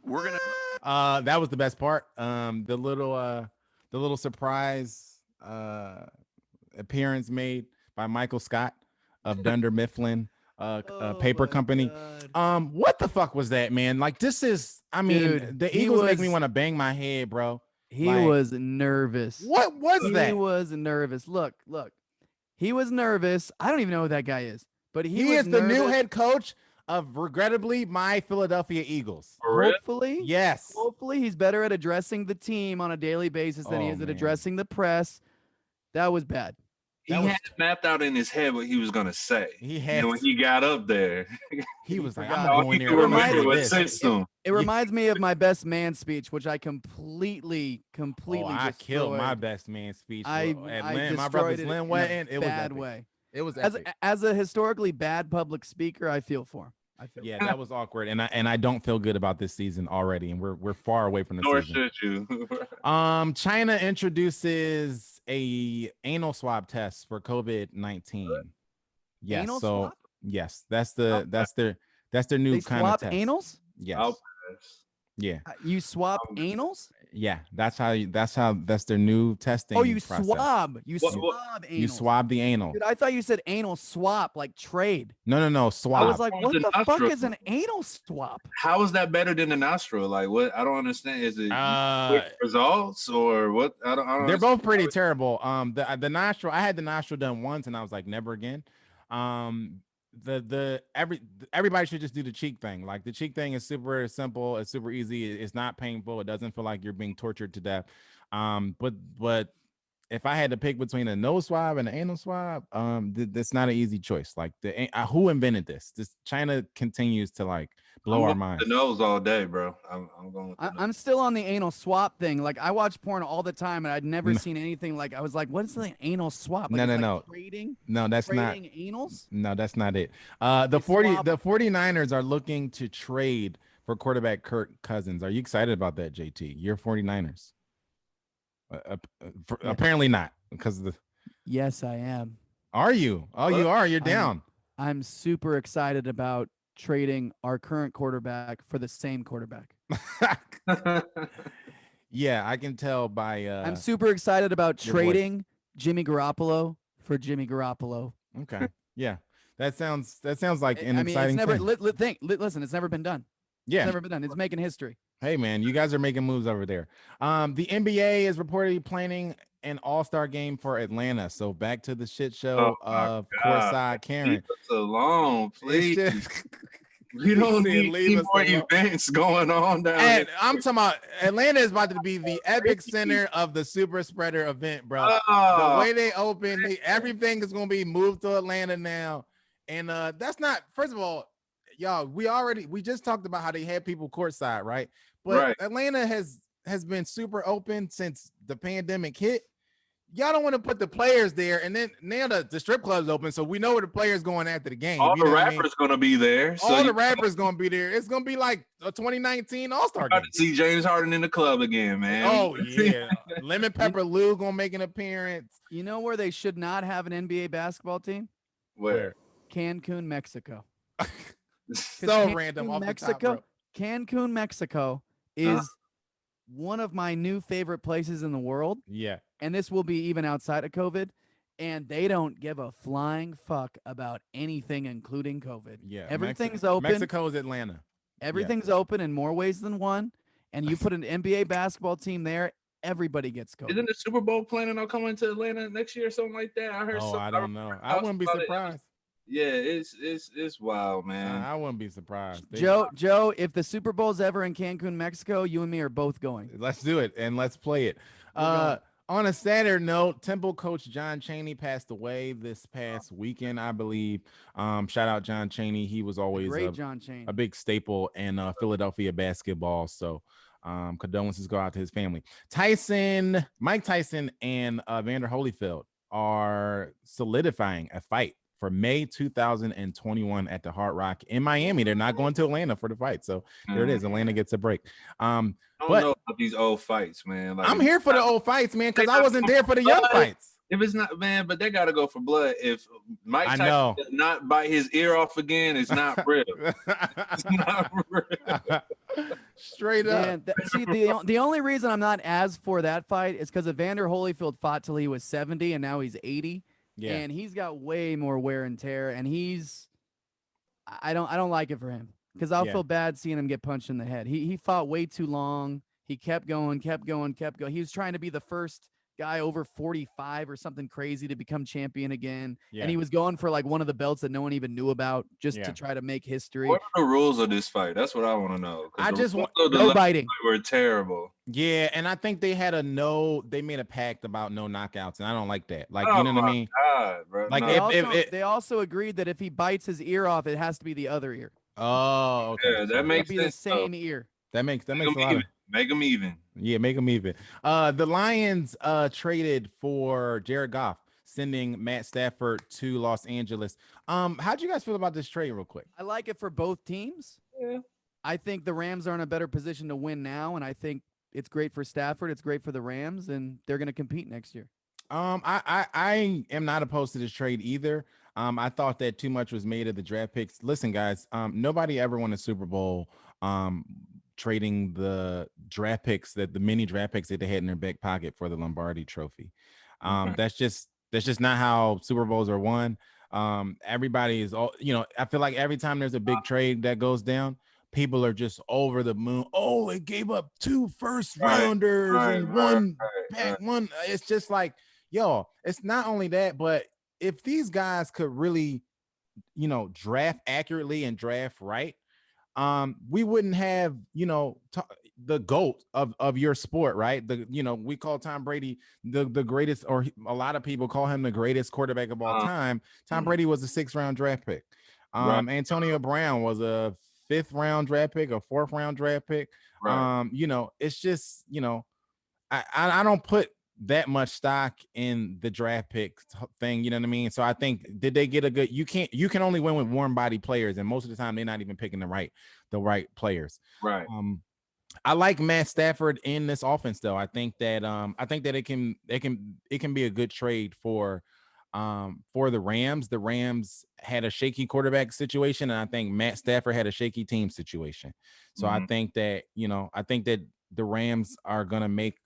We're gonna that was the best part. The little surprise appearance made by Michael Scott of Dunder Mifflin paper company. God. What the fuck was that, man? Like, this is, I mean, dude, the Eagles make me want to bang my head, bro. He was nervous. What was that? He was nervous. Look. He was nervous. I don't even know who that guy is, but he is the new head coach of, regrettably, my Philadelphia Eagles. Hopefully. Yes. Hopefully he's better at addressing the team on a daily basis than he is at addressing the press. That was bad. He had mapped out in his head what he was gonna say. He had, when he got up there, he was like, "I'm going there." It reminds me of my best man speech, which I completely. I killed my best man speech. My brother's Lynn wedding. It was bad way. It was as a historically bad public speaker. I feel for him. Yeah, that was awkward, and I don't feel good about this season already, and we're far away from the season. Nor should you. China introduces a anal swab test for COVID-19. Yes, anal swab? Yes, that's their new kind of test. Anals? Yes. Yeah. You swap anals? Yeah, that's their new testing. Oh, you process. swab. You What- swab anal. You swab the anal. Dude, I thought you said anal swap, like trade. No, swab. I was like, what the the fuck nostril? is an anal swap? How is that better than the nostril? Like, what? I don't understand. Is it quick results or what? I don't they're understand. both pretty terrible. The nostril, I had the nostril done once, and I was like, never again. Everybody should just do the cheek thing. Like the cheek thing is super simple. It's super easy. It's not painful. It doesn't feel like you're being tortured to death. But if I had to pick between a nose swab and an anal swab, that's not an easy choice. Like who invented this? This China continues to like blow our minds. The nose all day, bro. I'm going with the nose. I'm still on the anal swap thing. Like I watch porn all the time, and I'd never seen anything like. I was like, "What's the anal swap?" Like, No. Trading? No, that's not. Anals? No, that's not it. The 49ers are looking to trade for quarterback Kirk Cousins. Are you excited about that, JT? You're 49ers. Apparently not, because of the. Yes, I am. Are you? Oh, you are. You're down. I'm super excited about trading our current quarterback for the same quarterback. Yeah, I can tell by. I'm super excited about trading Jimmy Garoppolo for Jimmy Garoppolo. Okay. Yeah, that sounds like an exciting it's never, thing. Listen, it's never been done. Yeah, it's never been done. It's making history. Hey man, you guys are making moves over there. The NBA is reportedly planning an all-star game for Atlanta. So back to the shit show of Courtside Karen. Leave us alone, please. We don't need any more events going on down here. I'm talking about Atlanta is about to be the epic center of the super spreader event, bro. The way they open, everything is going to be moved to Atlanta now. And that's not, first of all, y'all, we just talked about how they had people courtside, right? But Atlanta has been super open since the pandemic hit. Y'all don't want to put the players there, and then now the strip club's open, so we know where the players going after the game. All the rappers gonna be there. All the rappers gonna be there. It's gonna be like a 2019 All-Star game. See James Harden in the club again, man. Oh yeah, Lemon Pepper Lou gonna make an appearance. You know where they should not have an NBA basketball team? Where? Cancun, Mexico. So random. Off Mexico. the top, Cancun, Mexico is one of my new favorite places in the world. Yeah. And this will be even outside of COVID. And they don't give a flying fuck about anything, including COVID. Yeah. Everything's open. Mexico's Atlanta. Everything's open in more ways than one. And you put an NBA basketball team there, everybody gets COVID. Isn't the Super Bowl planning on coming to Atlanta next year or something like that? I heard I don't know. I wouldn't be surprised. Yeah, it's wild, man. I wouldn't be surprised. Joe, if the Super Bowl's ever in Cancun, Mexico, you and me are both going. Let's do it and let's play it. On a sadder note, Temple coach John Chaney passed away this past weekend, I believe. Shout out John Chaney. He was always a big staple in Philadelphia basketball. So condolences go out to his family. Mike Tyson and Vander Holyfield are solidifying a fight for May 2021 at the Hard Rock in Miami. They're not going to Atlanta for the fight. So there it is. Atlanta gets a break. I don't know about these old fights, man. Like, I'm here for the old fights, man, because I wasn't there for the young fights. If it's not, man, but they got to go for blood. If Mike Tyson does not bite his ear off again, it's not real. It's not real. Straight up. Man, the only reason I'm not as for that fight is because Evander Holyfield fought till he was 70 and now he's 80. Yeah. And he's got way more wear and tear, and I don't like it for him because I'll feel bad seeing him get punched in the head. He fought way too long. He kept going. He was trying to be the first guy over 45 or something crazy to become champion again. Yeah. And he was going for like one of the belts that no one even knew about just to try to make history. What are the rules of this fight? That's what I want to know. I just want no biting. Were terrible. Yeah, and I think they had they made a pact about no knockouts, and I don't like that. Like, you know what I mean? God, bro. Like they also agreed that if he bites his ear off, it has to be the other ear. Oh, okay. Yeah, that makes sense. Be the same ear. That makes a lot of. Make them even. Yeah, make them even. The Lions traded for Jared Goff, sending Matt Stafford to Los Angeles. How'd you guys feel about this trade real quick? I like it for both teams. Yeah. I think the Rams are in a better position to win now, and I think it's great for Stafford. It's great for the Rams, and they're going to compete next year. I am not opposed to this trade either. I thought that too much was made of the draft picks. Listen, guys, nobody ever won a Super Bowl trading the draft picks, that the mini draft picks that they had in their back pocket for the Lombardi Trophy. That's just not how Super Bowls are won. Everybody is all, I feel like every time there's a big trade that goes down, people are just over the moon. Oh, they gave up 2 first rounders and one. It's just like, yo, it's not only that, but if these guys could really, draft accurately and draft right, we wouldn't have, the GOAT of your sport, right? We call Tom Brady the greatest, or a lot of people call him the greatest quarterback of all time. Tom Brady was a 6th round draft pick. Antonio Brown was a 5th round draft pick, a 4th round draft pick. It's just, I don't put that much stock in the draft pick thing, you know what I mean? So I think, did they get a good, you can only win with warm body players, and most of the time they're not even picking the right players. Right. I like Matt Stafford in this offense though. I think that it can be a good trade for the Rams. The Rams had a shaky quarterback situation, and I think Matt Stafford had a shaky team situation. So I think that, the Rams are gonna make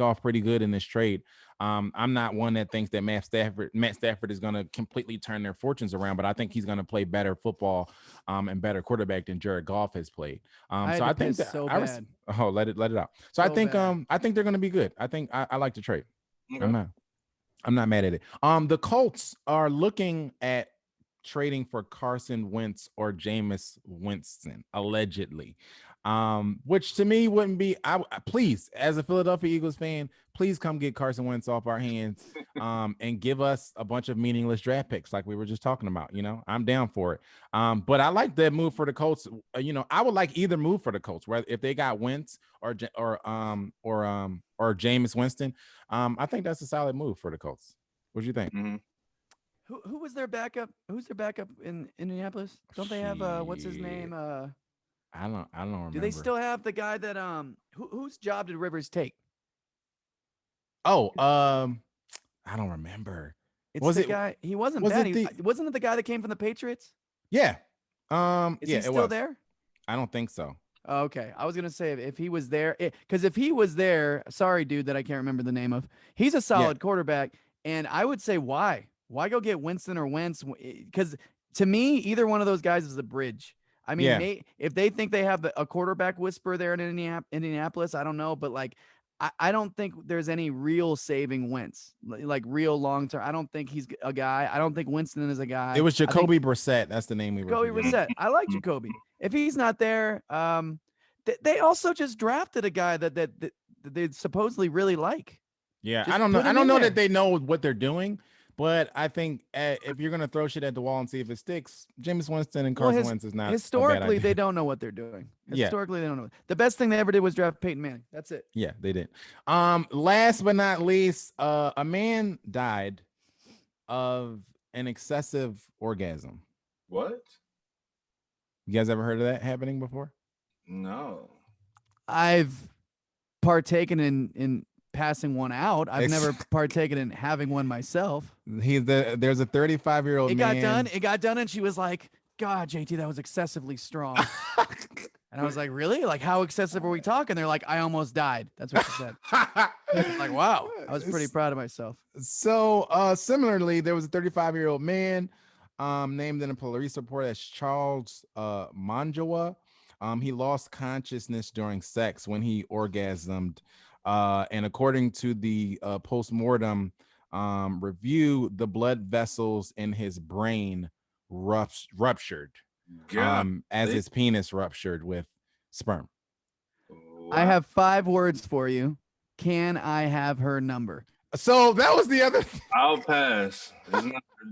off pretty good in this trade. I'm not one that thinks that Matt Stafford is going to completely turn their fortunes around, but I think he's going to play better football and better quarterback than Jared Goff has played. So I think that let it out. So I think they're going to be good. I think I like the trade. Okay. I'm not mad at it. The Colts are looking at trading for Carson Wentz or Jameis Winston, allegedly. Which to me wouldn't be. Please, as a Philadelphia Eagles fan, please come get Carson Wentz off our hands, and give us a bunch of meaningless draft picks like we were just talking about. I'm down for it. But I like that move for the Colts. I would like either move for the Colts, whether if they got Wentz or Jameis Winston. I think that's a solid move for the Colts. What do you think? Mm-hmm. Who was their backup? Who's their backup in Indianapolis? Don't they have what's his name? I don't remember. Do they still have the guy that whose job did Rivers take? Oh, I don't remember. It's the guy. He wasn't bad. Wasn't it the guy that came from the Patriots? Yeah. Is he still there? I don't think so. Okay, I was gonna say if he was there, because if he was there, sorry, dude, that I can't remember the name of. He's a solid quarterback, and I would say why go get Winston or Wentz? Because to me, either one of those guys is a bridge. I mean, if they think they have a quarterback whisperer there in Indianapolis, I don't know, but like, I don't think there's any real saving Wentz, like real long term. I don't think he's a guy. I don't think Winston is a guy. It was Jacoby Brissett. That's the name we were. Jacoby Brissett. I like Jacoby. If he's not there, they also just drafted a guy that they supposedly really like. Yeah, I don't know. I don't know that they know what they're doing. But I think if you're going to throw shit at the wall and see if it sticks, Jameis Winston and Carson Wentz is not. Historically, they don't know what they're doing. Historically, they don't know. The best thing they ever did was draft Peyton Manning. That's it. Yeah, they did. Last but not least, a man died of an excessive orgasm. What? You guys ever heard of that happening before? No. I've partaken in passing one out. I've never partaken in having one myself. There's a 35-year-old man. It got done, and she was like, "God, JT, that was excessively strong." And I was like, "Really? Like, how excessive are we talking?" They're like, "I almost died." That's what she said. I was like, wow. I was pretty proud of myself. So, similarly, there was a 35-year-old man named in a police report as Charles Manjowa. He lost consciousness during sex when he orgasmed. And according to the post-mortem review, the blood vessels in his brain ruptured as his penis ruptured with sperm. Wow. I have 5 words for you. Can I have her number? So that was the other thing. I'll pass.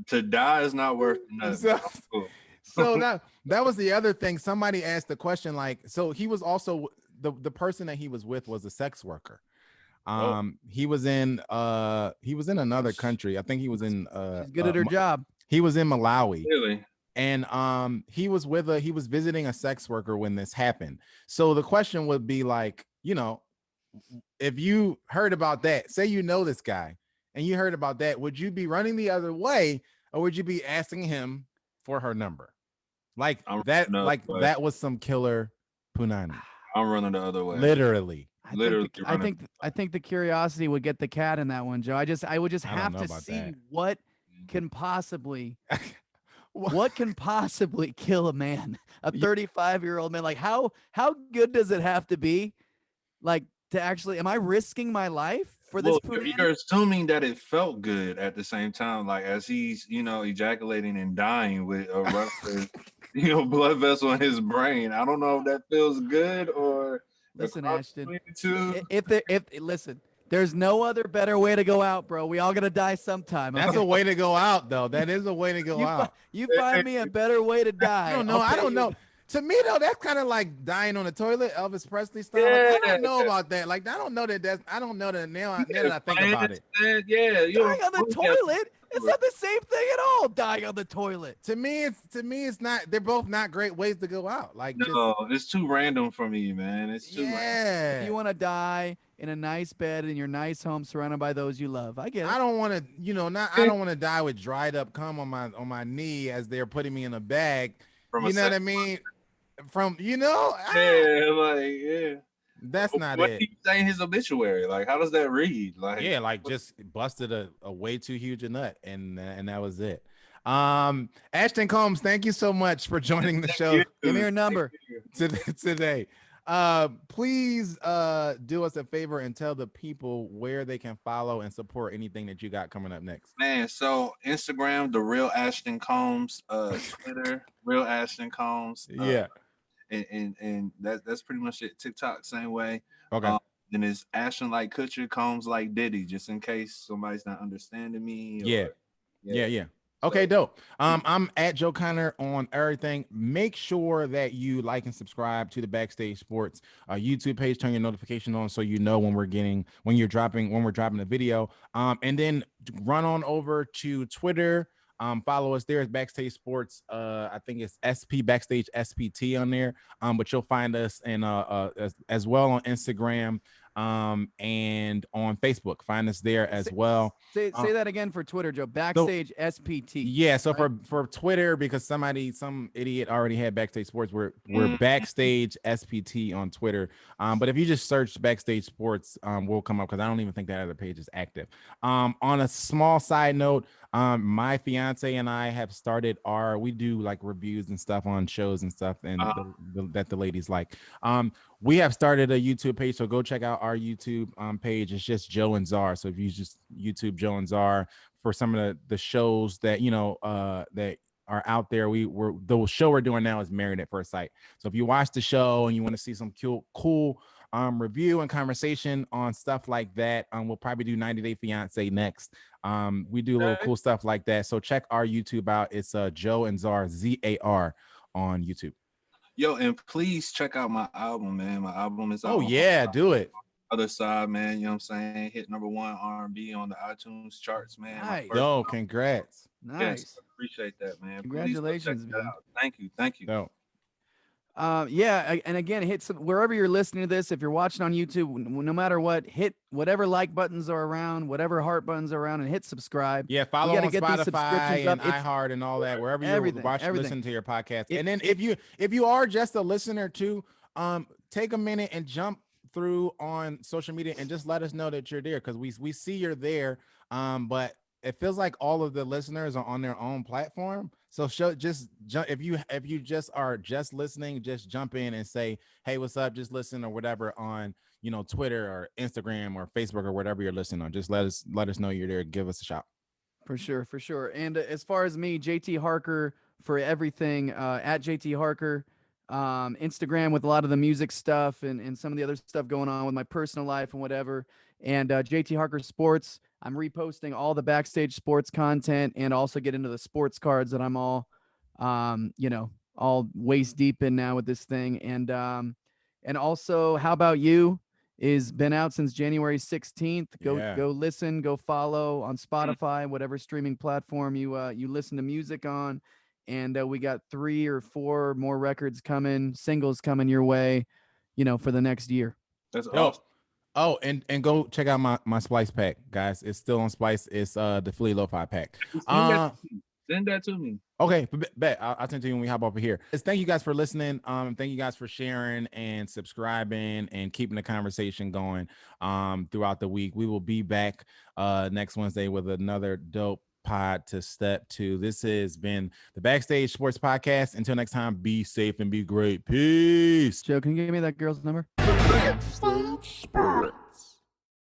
To die is not worth nothing. So that was the other thing. Somebody asked the question, like, so he was also the person that he was with was a sex worker. He was in another country. I think he was in she's good at her job. He was in Malawi. Really? And he was visiting a sex worker when this happened. So the question would be like, if you heard about that, say this guy and you heard about that, would you be running the other way or would you be asking him for her number? Like that was some killer punani. I'm running the other way. Literally. I think the curiosity would get the cat in that one, Joe. I would just have to see that. what can possibly kill a man, a 35-year-old man. Like how good does it have to be, like, to actually? Am I risking my life for this? You're assuming that it felt good at the same time, like as he's ejaculating and dying with a ruptured blood vessel in his brain. I don't know if that feels good or. Listen, Ashton. Listen, there's no other better way to go out, bro. We all gotta die sometime. Okay? That's a way to go out, though. That is a way to go out. You find me a better way to die. I don't know. To me, though, that's kind of like dying on the toilet, Elvis Presley style. Yeah. Like, I don't know about that. Like, I don't know that now that I think about it. Yeah, dying on the toilet. It's not the same thing at all. Dying on the toilet. To me, it's not. They're both not great ways to go out. Like, it's too random for me, man. It's too random. If you want to die in a nice bed in your nice home, surrounded by those you love, I get it. I don't want to, I don't want to die with dried up cum on my knee as they're putting me in a bag. What I mean? That's not what it. He saying his obituary? Like, how does that read? Like, just busted a way too huge a nut, and that was it. Ashton Combs, thank you so much for joining the show. Give me your number today. Please do us a favor and tell the people where they can follow and support anything that you got coming up next. Man, so Instagram, The Real Ashton Combs, Twitter, Real Ashton Combs. And that's pretty much it. TikTok, same way. Okay. Then it's Ashton like Kutcher, Combs like Diddy, just in case somebody's not understanding me. Yeah. Okay, dope. I'm at Joe Connor on everything. Make sure that you like and subscribe to the Backstage Sports YouTube page. Turn your notification on so you know when we're dropping a video. And then run on over to Twitter. Follow us there as Backstage Sports. I think it's SP Backstage SPT on there. But you'll find us as well on Instagram and on Facebook. Find us there as well. Say that again for Twitter, Joe. Backstage SPT. Yeah, so right? for Twitter, because some idiot already had Backstage Sports, we're Backstage SPT on Twitter. But if you just search Backstage Sports, we'll come up, because I don't even think that other page is active. On a small side note, my fiance and I have started we do like reviews and stuff on shows and stuff, and that the ladies like. We have started a YouTube page, so go check out our YouTube page. It's just Joe and Czar. So if you just YouTube Joe and Czar for some of the shows that that are out there, the show we're doing now is Married at First Sight. So if you watch the show and you want to see some cool review and conversation on stuff like that, we'll probably do 90 Day Fiance next. We do a little cool stuff like that. So check our YouTube out. It's Joe and Czar, ZAR on YouTube. Yo, and please check out my album, man. My album is out. Oh yeah, do it. Other side, man. You know what I'm saying? Hit #1 R&B on the iTunes charts, man. Nice. Yo, congrats. Nice. Yes, appreciate that, man. Congratulations, man. Thank you. No. Yeah, and again, hit wherever you're listening to this. If you're watching on YouTube, no matter what, hit whatever like buttons are around, whatever heart buttons are around, and hit subscribe. Yeah, follow on Spotify and iHeart and all that, wherever you listen to your podcast. And then if you are just a listener too, take a minute and jump through on social media and just let us know that you're there, because we see you're there. But it feels like all of the listeners are on their own platform. So just jump, if you just are just listening, just jump in and say, hey, what's up? Just listen or whatever on, Twitter or Instagram or Facebook or whatever you're listening on. Just let us know you're there. Give us a shout. For sure. And as far as me, JT Harker for everything, at JT Harker, Instagram with a lot of the music stuff and some of the other stuff going on with my personal life and whatever. And JT Harker Sports, I'm reposting all the Backstage Sports content and also get into the sports cards that I'm all, all waist deep in now with this thing. And also, How About You is been out since January 16th. Go listen, go follow on Spotify, whatever streaming platform you listen to music on. And we got 3 or 4 more records singles coming your way, for the next year. That's awesome. Oh, and go check out my Splice pack, guys. It's still on Splice. It's the Philly Lo-Fi pack. Send that to me. Okay, bet. I'll tend to you when we hop over here. Thank you guys for listening. Thank you guys for sharing and subscribing and keeping the conversation going throughout the week. We will be back next Wednesday with another dope pod to step to. This has been the Backstage Sports Podcast. Until next time, be safe and be great. Peace. Joe, can you give me that girl's number? Backstage Sports.